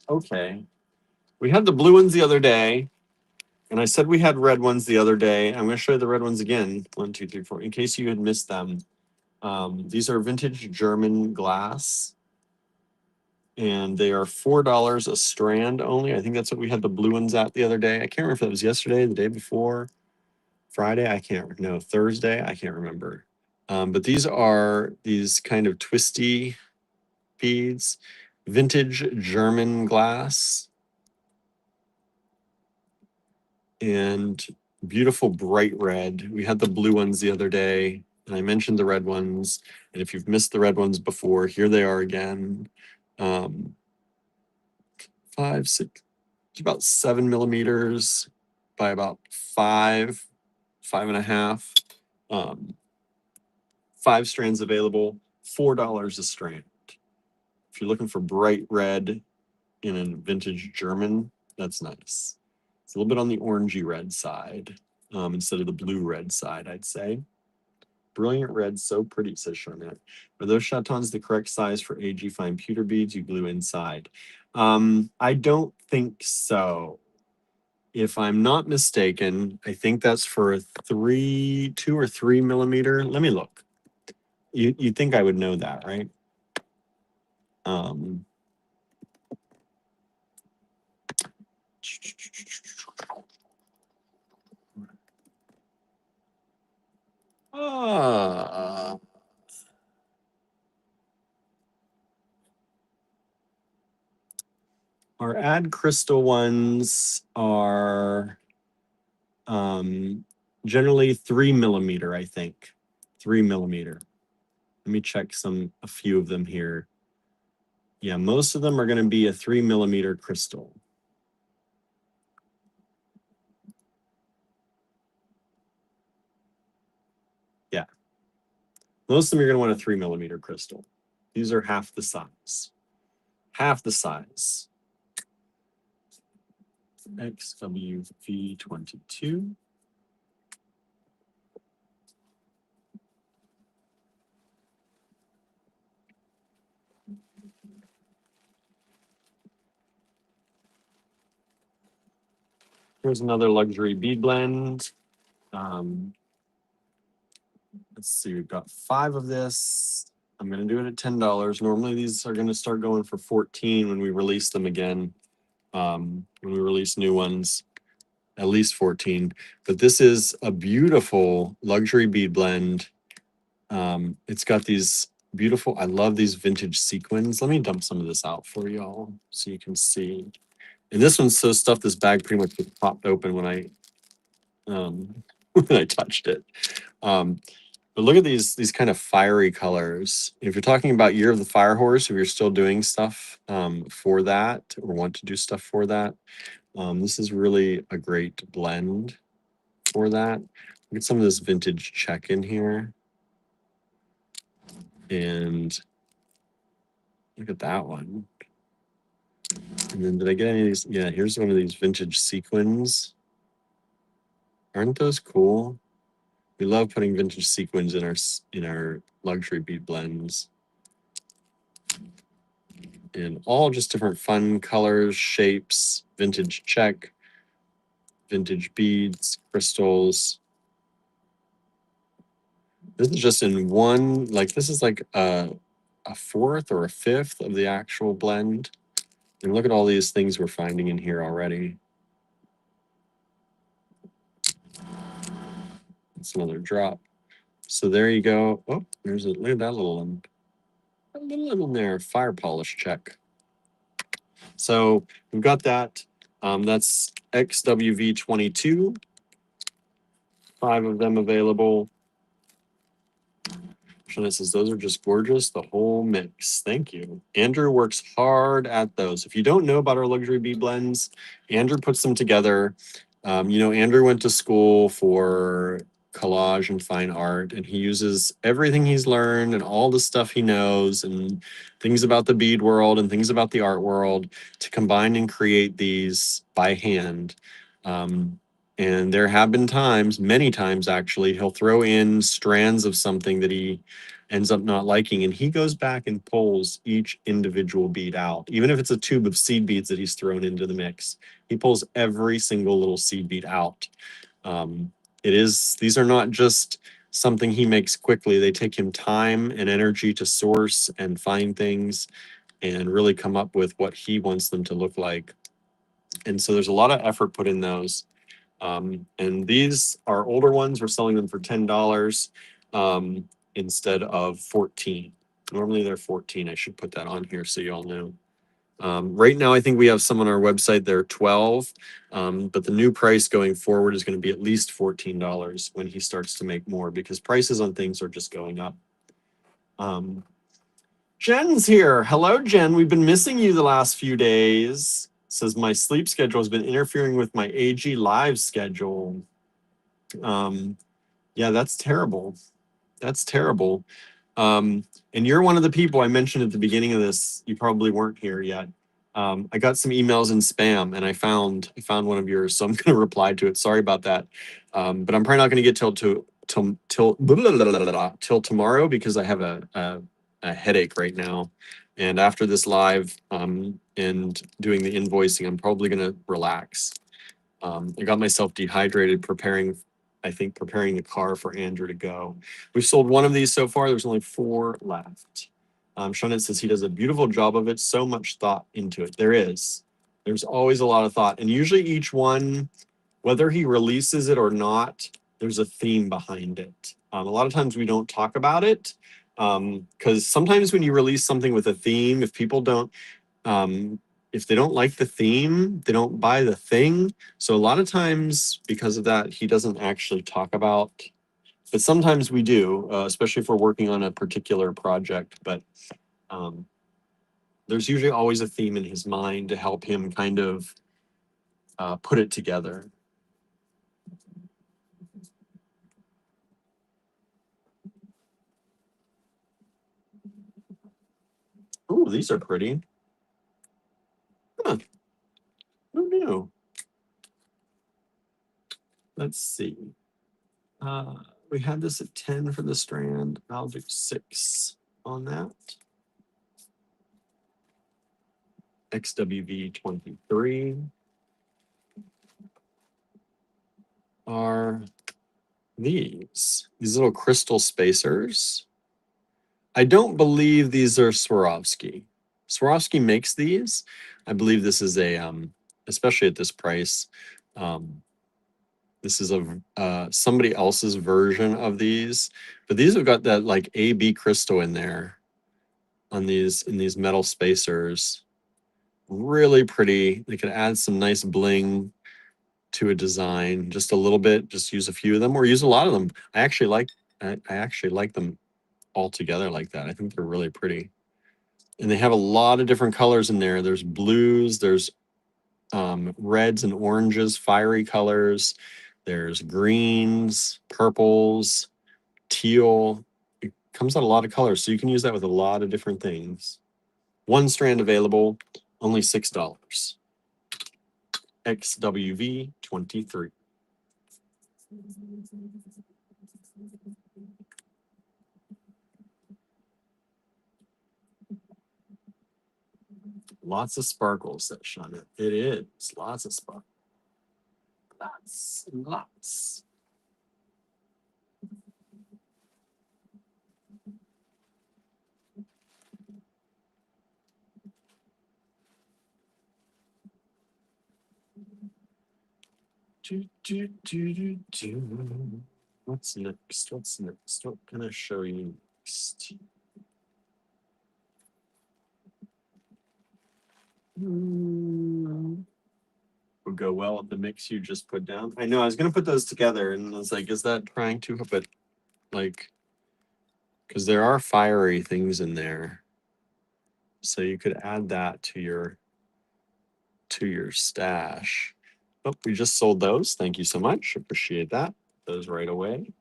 Okay. We had the blue ones the other day, and I said we had red ones the other day. I'm going to show you the red ones again. 1, 2, 3, 4. In case you had missed them. These are vintage German glass, and they are $4 a strand only. I think that's what we had the blue ones at the other day. I can't remember if that was yesterday, the day before, Friday. Thursday. I can't remember. But these are these kind of twisty beads, vintage German glass, and beautiful bright red. We had the blue ones the other day, and I mentioned the red ones. And if you've missed the red ones before, here they are again. 5, 6, it's about 7 millimeters by about 5, 5.5. 5 strands available, $4 a strand. If you're looking for bright red in a vintage German, that's nice. It's a little bit on the orangey red side instead of the blue red side, I'd say. Brilliant red, so pretty, says Charnette. Are those chatons the correct size for AG fine pewter beads you glue inside? I don't think so. If I'm not mistaken, I think that's for a 2 or 3 millimeter. Let me look. You'd think I would know that, right? Our ad crystal ones are generally 3 millimeter, I think. 3 millimeter. Let me check a few of them here. Yeah, most of them are going to be a 3 millimeter crystal. Yeah. Most of them you're going to want a 3 millimeter crystal. These are half the size. Half the size. XWV22. Here's another luxury bead blend. Let's see, we've got 5 of this. I'm going to do it at $10. Normally these are going to start going for 14 when we release them again. When we release new ones, at least 14. But this is a beautiful luxury bead blend. It's got these beautiful, I love these vintage sequins. Let me dump some of this out for y'all so you can see. And this one's so stuffed, this bag pretty much just popped open when I when I touched it. But look at these kind of fiery colors. If you're talking about Year of the Fire Horse, if you're still doing stuff for that or want to do stuff for that, this is really a great blend for that. Look at some of this vintage check in here. And look at that one. And then did I get any of these? Yeah, here's one of these vintage sequins. Aren't those cool? We love putting vintage sequins in our luxury bead blends. And all just different fun colors, shapes, vintage check, vintage beads, crystals. This is just in one, like this is like a fourth or a fifth of the actual blend. And look at all these things we're finding in here already. It's another drop. So there you go. Oh, there's look at that little one. A little in there, fire polish check. So we've got that. That's XWV22. 5 of them available. Shana says, those are just gorgeous, the whole mix. Thank you. Andrew works hard at those. If you don't know about our luxury bead blends, Andrew puts them together. Andrew went to school for collage and fine art, and he uses everything he's learned and all the stuff he knows and things about the bead world and things about the art world to combine and create these by hand. And there have been times, many times actually, he'll throw in strands of something that he ends up not liking, and he goes back and pulls each individual bead out. Even if it's a tube of seed beads that he's thrown into the mix, he pulls every single little seed bead out. These are not just something he makes quickly. They take him time and energy to source and find things and really come up with what he wants them to look like. And so there's a lot of effort put in those. And these are older ones. We're selling them for $10 instead of 14. Normally they're 14. I should put that on here so you all know. Right now, I think we have some on our website. They're 12, but the new price going forward is going to be at least $14 when he starts to make more because prices on things are just going up. Jen's here. Hello, Jen. We've been missing you the last few days. Says my sleep schedule has been interfering with my AG live schedule. Yeah, that's terrible. That's terrible. And you're one of the people I mentioned at the beginning of this. You probably weren't here yet. I got some emails in spam, and I found one of yours, so I'm going to reply to it. Sorry about that, but I'm probably not going to get till tomorrow because I have a headache right now. And after this live and doing the invoicing, I'm probably going to relax. I got myself dehydrated preparing the car for Andrew to go. We've sold one of these so far. There's only 4 left. Shonen says he does a beautiful job of it. So much thought into it. There's always a lot of thought. And usually each one, whether he releases it or not, there's a theme behind it. A lot of times we don't talk about it because sometimes when you release something with a theme, if they don't like the theme, they don't buy the thing. So a lot of times because of that, he doesn't actually talk about, but sometimes we do, especially if we're working on a particular project. But there's usually always a theme in his mind to help him kind of put it together. Ooh, these are pretty. Huh. Who knew? Let's see. We had this at 10 for the strand. I'll do 6 on that. XWV23 are these little crystal spacers. I don't believe these are Swarovski. Swarovski makes these. I believe this is especially at this price, this is somebody else's version of these. But these have got that like AB crystal in there in these metal spacers. Really pretty. They could add some nice bling to a design, just a little bit. Just use a few of them or use a lot of them. I actually like them all together like that. I think they're really pretty. And they have a lot of different colors in there. There's blues, there's reds and oranges, fiery colors. There's greens, purples, teal. It comes out a lot of colors, so you can use that with a lot of different things. 1 strand available, only $6. XWV23. Lots of sparkles, that Shauna. It is lots of sparkles. Lots and lots. What's next? What's next? What can I show you next? Would go well with the mix you just put down. I know I was gonna put those together, and I was like, is that trying to? But like, because there are fiery things in there, so you could add that to your stash. Oh, we just sold those. Thank you so much. Appreciate that. Those right away.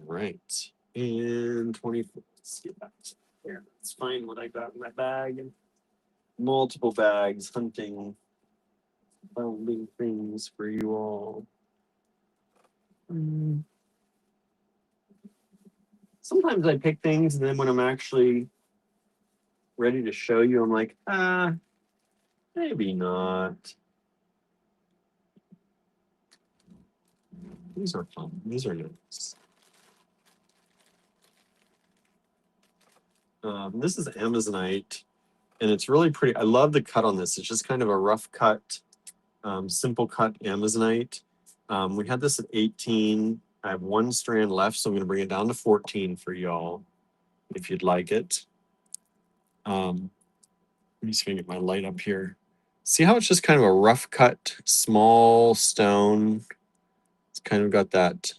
Right. And 24. Let's get back to there. Let's find what I got in my bag. Multiple bags hunting, finding things for you all. Sometimes I pick things, and then when I'm actually ready to show you, I'm like, maybe not. These are fun. These are nice. This is Amazonite, and it's really pretty. I love the cut on this. It's just kind of a rough cut, simple cut Amazonite. We had this at 18. I have one strand left, so I'm going to bring it down to 14 for y'all, if you'd like it. I'm just going to get my light up here. See how it's just kind of a rough cut, small stone. It's kind of got that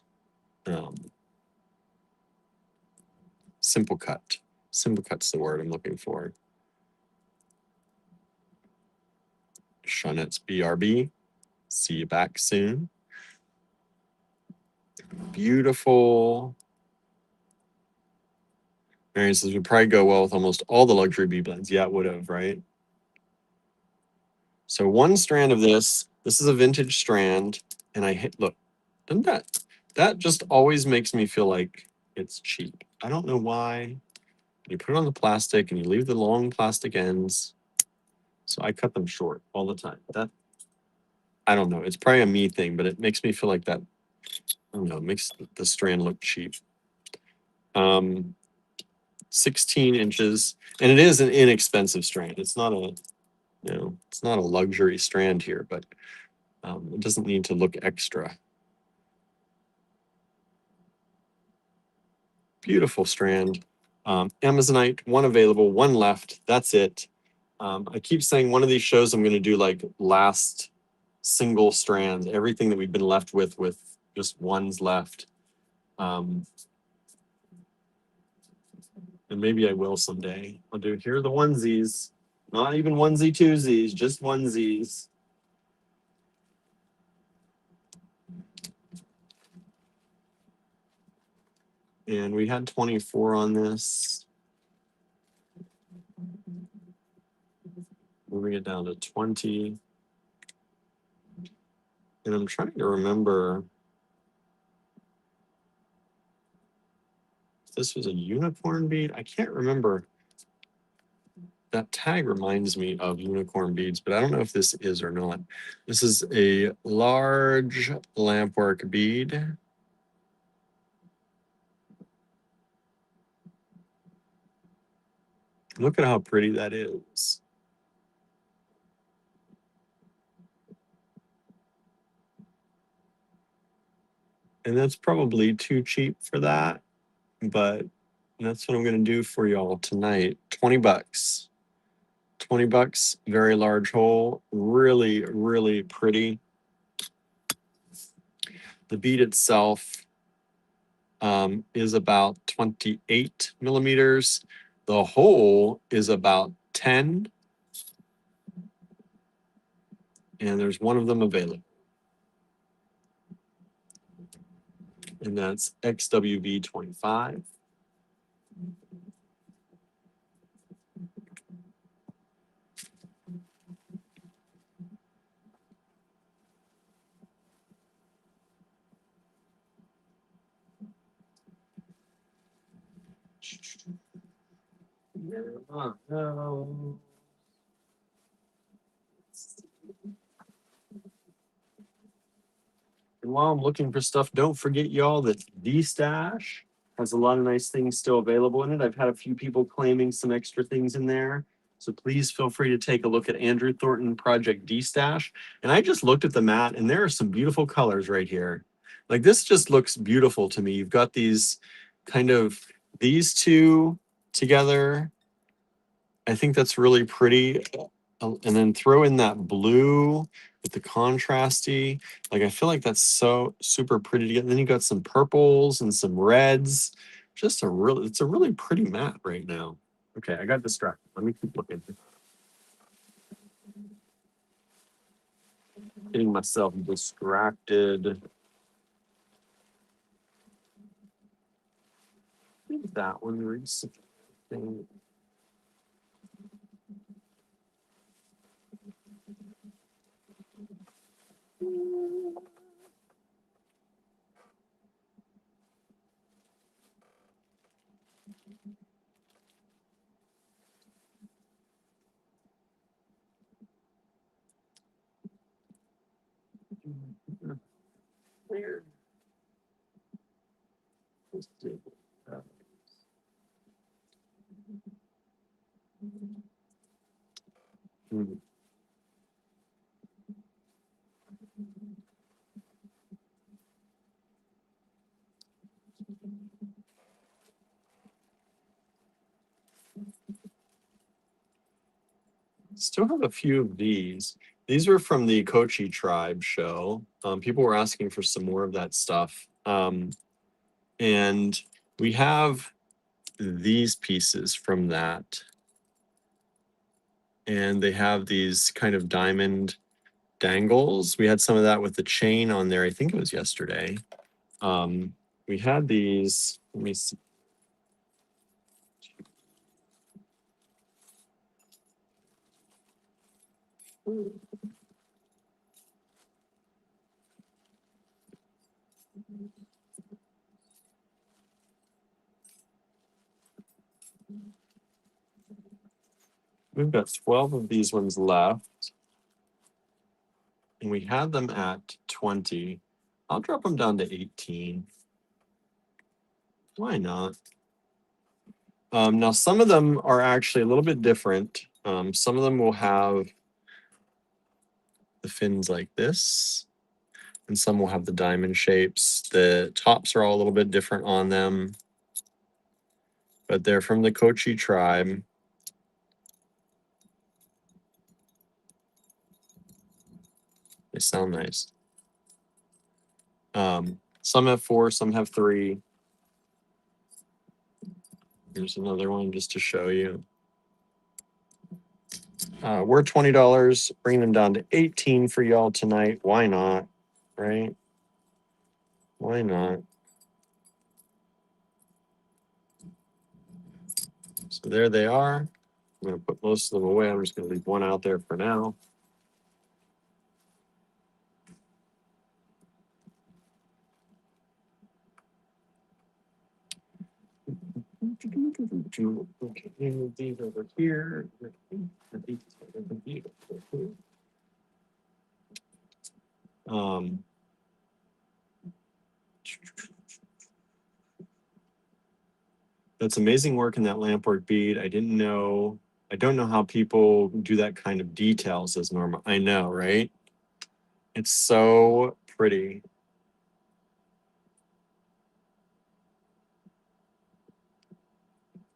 simple cut. Simple cut's the word I'm looking for. Shawnette's BRB. See you back soon. Beautiful. Marion says would probably go well with almost all the luxury bee blends. Yeah, it would have, right? So one strand of this is a vintage strand, and I hit, look, doesn't that just always makes me feel like it's cheap. I don't know why. You put it on the plastic and you leave the long plastic ends. So I cut them short all the time. That, I don't know. It's probably a me thing, but it makes me feel like that, I don't know, it makes the strand look cheap. 16 inches, and it is an inexpensive strand. It's not a, it's not a luxury strand here, but it doesn't need to look extra. Beautiful strand. Amazonite, one available, one left. That's it. I keep saying one of these shows I'm going to do like last single strands, everything that we've been left with just ones left. And maybe I will someday. I'll do, here are the onesies. Not even onesie twosies, just onesies. And we had 24 on this. Moving it down to 20. And I'm trying to remember if this was a unicorn bead. I can't remember. That tag reminds me of unicorn beads, but I don't know if this is or not. This is a large lampwork bead. Look at how pretty that is. And that's probably too cheap for that, but that's what I'm going to do for y'all tonight. 20 bucks. 20 bucks, very large hole, really, really pretty. The bead itself is about 28 millimeters. The hole is about 10. And there's one of them available. And that's XWV 25. Oh, no. And while I'm looking for stuff, don't forget, y'all, that D-Stash has a lot of nice things still available in it. I've had a few people claiming some extra things in there. So please feel free to take a look at Andrew Thornton Project D-Stash. And I just looked at the mat, and there are some beautiful colors right here. Like, this just looks beautiful to me. You've got these kind of, these two together. I think that's really pretty. And then throw in that blue with the contrasty. Like, I feel like that's so super pretty to get. And then you got some purples and some reds. Just it's a really pretty mat right now. Okay, I got distracted. Let me keep looking. Getting myself distracted. I think that one reads something. Weird. Let's see. Hmm. Still have a few of these. These were from the Kochi tribe show. People were asking for some more of that stuff. And we have these pieces from that. And they have these kind of diamond dangles. We had some of that with the chain on there. I think it was yesterday. We had these. Let me see. We've got 12 of these ones left. And we had them at 20. I'll drop them down to 18. Why not? Now, some of them are actually a little bit different. Some of them will have the fins like this, and some will have the diamond shapes. The tops are all a little bit different on them, but they're from the Kochi tribe. They sound nice. Some have 4, some have 3. Here's another one just to show you. We're $20, bring them down to 18 for y'all tonight. Why not? Right? Why not? So there they are. I'm going to put most of them away. I'm just going to leave one out there for now. Okay, move these over here. Um, that's amazing work in that lampwork bead. I didn't know. I don't know how people do that kind of details as normal. I know, right? It's so pretty.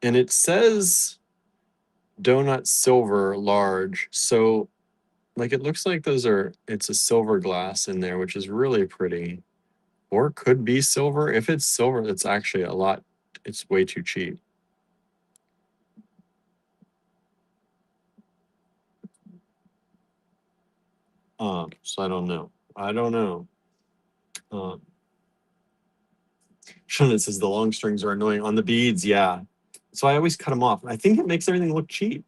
And it says donut silver large. So like it looks like it's a silver glass in there, which is really pretty. Or could be silver. If it's silver, it's actually it's way too cheap. So I don't know. I don't know. Shona says the long strings are annoying on the beads. Yeah. So I always cut them off. I think it makes everything look cheap.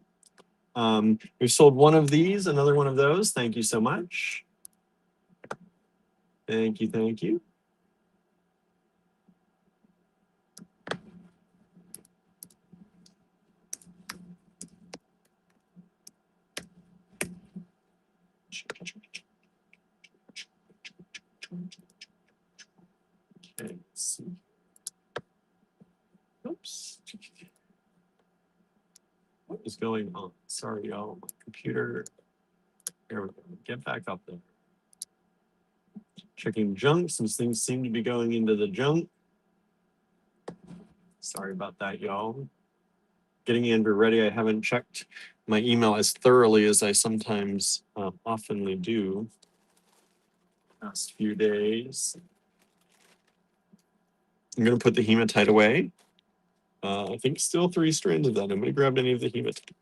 We've sold one of these, another one of those. Thank you so much. Thank you. Thank you. Okay, let's see. Oops. What is going on? Sorry, y'all. My computer. There we go. Get back up there. Checking junk since things seem to be going into the junk. Sorry about that, y'all. Getting Andrew ready. I haven't checked my email as thoroughly as I sometimes oftenly do last few days. I'm going to put the hematite away. I think still 3 strands of that. Nobody grabbed any of the hematite,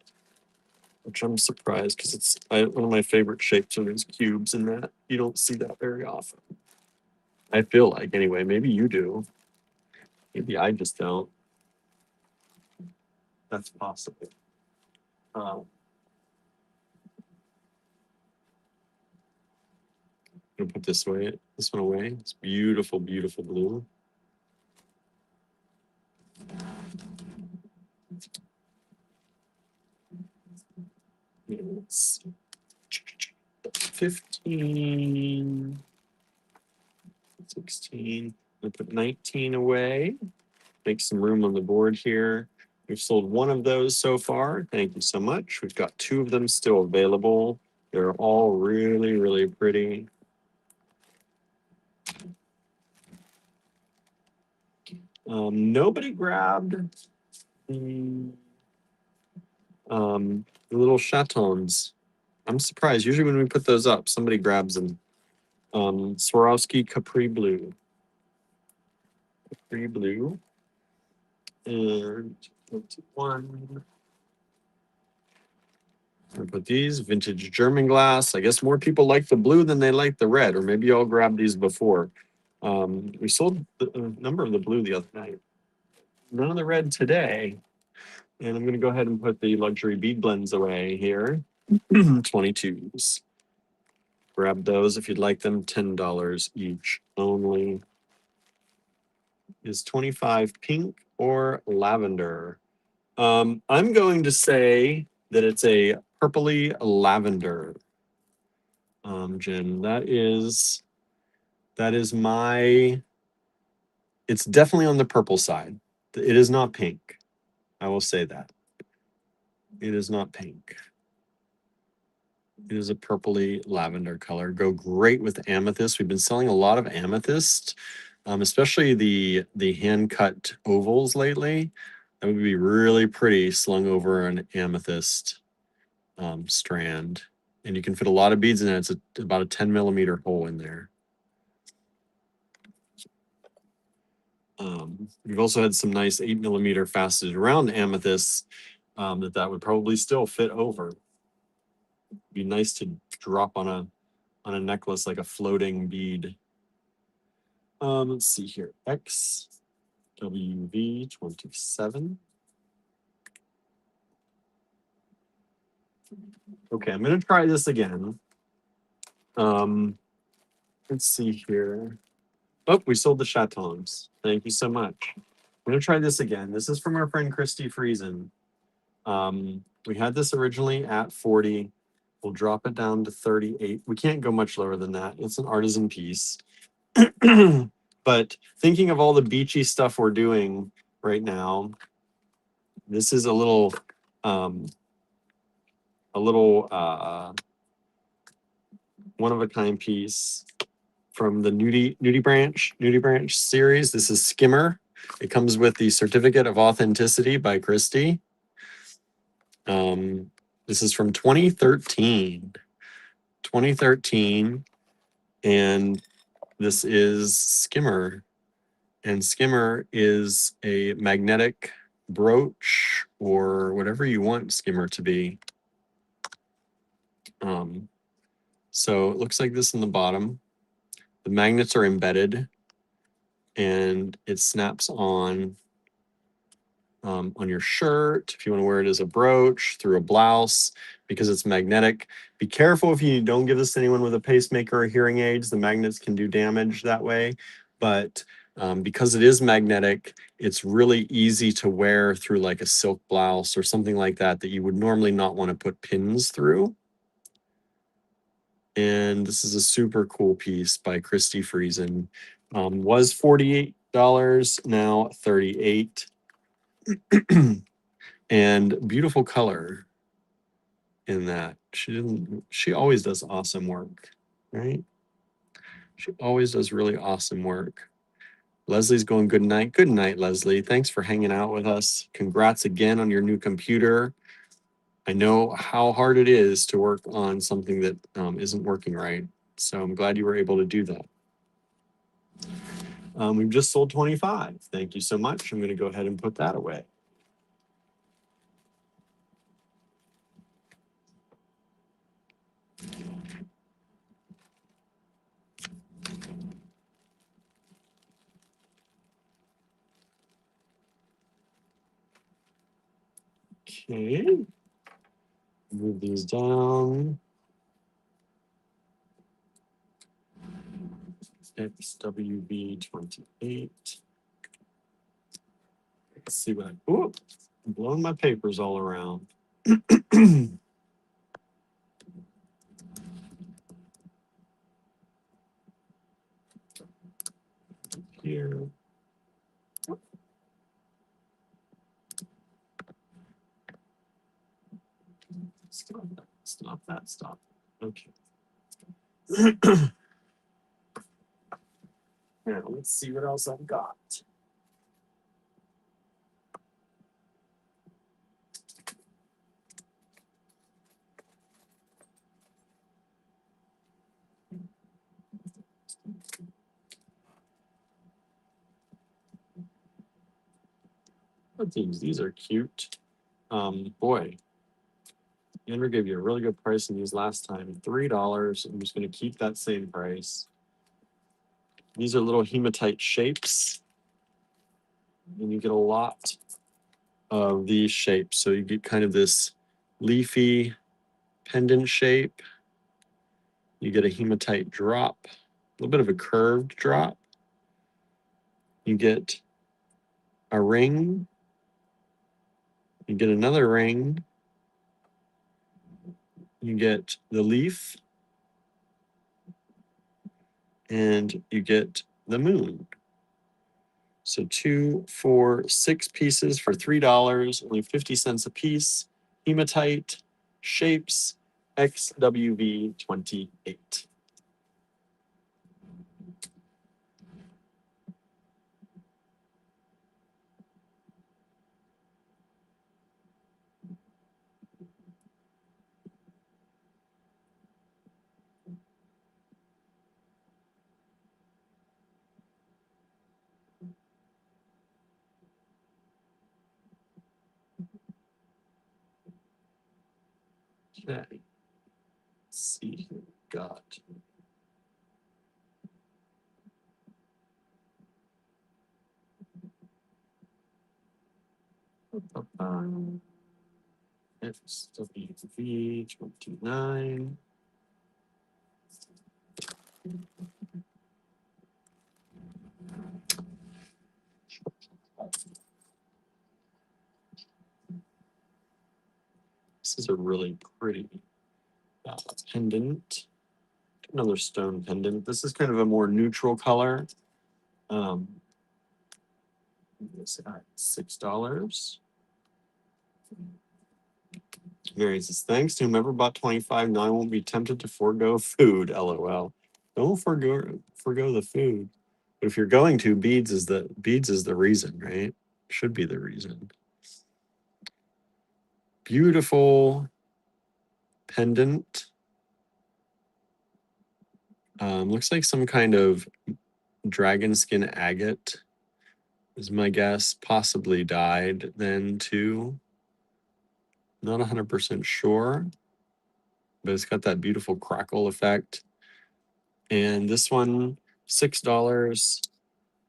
which I'm surprised because it's one of my favorite shapes are these cubes in that. You don't see that very often. I feel like anyway, maybe you do. Maybe I just don't. That's possible. I'm gonna put this one away. It's beautiful, beautiful blue. It's 15, 16. I'm gonna put 19 away. Make some room on the board here. We've sold 1 of those so far. Thank you so much. We've got 2 of them still available. They're all really, really pretty. Nobody grabbed the little chatons. I'm surprised. Usually when we put those up, somebody grabs them. Swarovski Capri Blue. Capri Blue. And 1. I put these vintage German glass. I guess more people like the blue than they like the red, or maybe y'all grabbed these before. We sold a number of the blue the other night. None of the red today. And I'm going to go ahead and put the luxury bead blends away here. 22s. Grab those if you'd like them. $10 each only. Is 25 pink or lavender? I'm going to say that it's a purpley lavender. Jen, that is my, it's definitely on the purple side. It is not pink. I will say that. It is not pink. It is a purpley lavender color. Go great with amethyst. We've been selling a lot of amethyst, especially the hand-cut ovals lately. That would be really pretty slung over an amethyst strand. And you can fit a lot of beads in it. It's about a 10 millimeter hole in there. We've also had some nice 8 millimeter faceted round amethysts that would probably still fit over. It'd be nice to drop on a necklace like a floating bead. Let's see here. XWV27. Okay, I'm gonna try this again. Let's see here. Oh, we sold the chatons. Thank you so much. I'm gonna try this again. This is from our friend Christy Friesen. We had this originally at 40. We'll drop it down to 38. We can't go much lower than that. It's an artisan piece. But thinking of all the beachy stuff we're doing right now, this is a little one-of-a-kind piece from the Nudie Branch series. This is Skimmer. It comes with the Certificate of Authenticity by Christy. This is from 2013. 2013, and this is Skimmer. And Skimmer is a magnetic brooch or whatever you want Skimmer to be. So it looks like this in the bottom. The magnets are embedded and it snaps on your shirt if you want to wear it as a brooch, through a blouse, because it's magnetic. Be careful if you don't give this to anyone with a pacemaker or hearing aids. The magnets can do damage that way. But because it is magnetic, it's really easy to wear through like a silk blouse or something like that you would normally not want to put pins through. And this is a super cool piece by Christy Friesen. Was $48, now $38. And beautiful color in that. She always does awesome work, right? She always does really awesome work. Leslie's going good night. Good night, Leslie. Thanks for hanging out with us. Congrats again on your new computer. I know how hard it is to work on something that isn't working right. So I'm glad you were able to do that. We've just sold 25. Thank you so much. I'm going to go ahead and put that away. Okay. Move these down. XWB28. Let's see what I'm blowing my papers all around. Here. Stop that. Stop. Okay. Now let's see what else I've got. These are cute. Boy, Andrew gave you a really good price on these last time. $3. I'm just going to keep that same price. These are little hematite shapes. And you get a lot of these shapes. So you get kind of this leafy pendant shape. You get a hematite drop, a little bit of a curved drop. You get a ring. You get another ring. You get the leaf. And you get the moon. So 2, 4, 6 pieces for $3, only 50 cents a piece. Hematite shapes XWV28. Okay. Let's see who we got. XWV29. This is a really pretty pendant. Another stone pendant. This is kind of a more neutral color. It's at $6. Mary says, thanks to whomever bought 25. Now I won't be tempted to forego food. LOL. Don't forgo the food. But if you're going to, beads is the reason, right? Should be the reason. Beautiful pendant. Looks like some kind of dragon skin agate is my guess. Possibly dyed then too. Not 100% sure, but it's got that beautiful crackle effect. And this one, $6,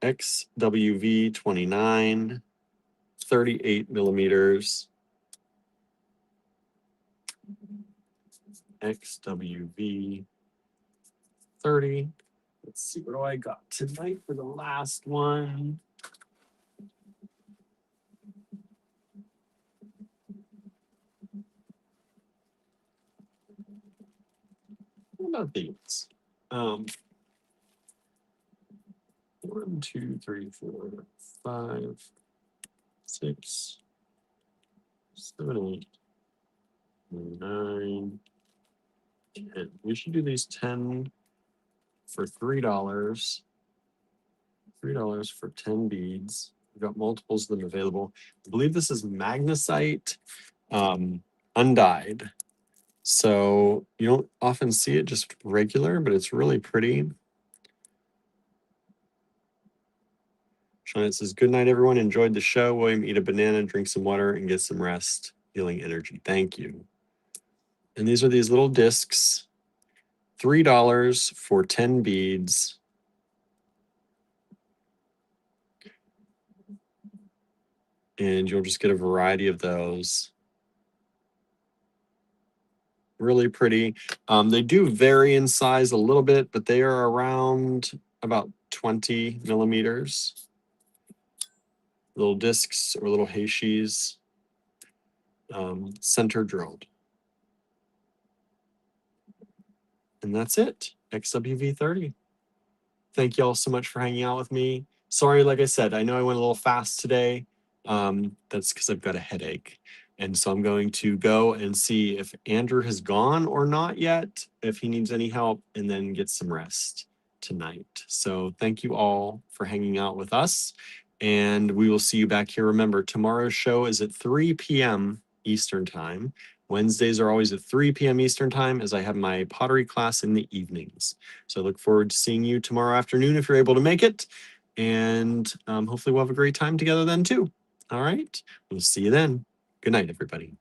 XWV29, 38 millimeters. XWV 30. Let's see, what do I got tonight for the last one? What about these? 1, 2, 3, 4, 5, 6, 7, 8, 9, 10. We should do these 10 for $3. $3 for 10 beads. We've got multiples of them available. I believe this is magnesite undyed. So you don't often see it just regular, but it's really pretty. Shauna says, good night, everyone. Enjoyed the show. William, eat a banana, drink some water, and get some rest. Healing energy. Thank you. And these are these little discs. $3 for 10 beads. And you'll just get a variety of those. Really pretty. They do vary in size a little bit, but they are around about 20 millimeters. Little discs or little heishis, center drilled. And that's it. XWV30. Thank you all so much for hanging out with me. Sorry, like I said, I know I went a little fast today. That's because I've got a headache. And so I'm going to go and see if Andrew has gone or not yet, if he needs any help, and then get some rest tonight. So thank you all for hanging out with us. And we will see you back here. Remember, tomorrow's show is at 3 p.m. Eastern Time. Wednesdays are always at 3 p.m. Eastern Time, as I have my pottery class in the evenings. So I look forward to seeing you tomorrow afternoon if you're able to make it. And hopefully we'll have a great time together then too. All right. We'll see you then. Good night, everybody.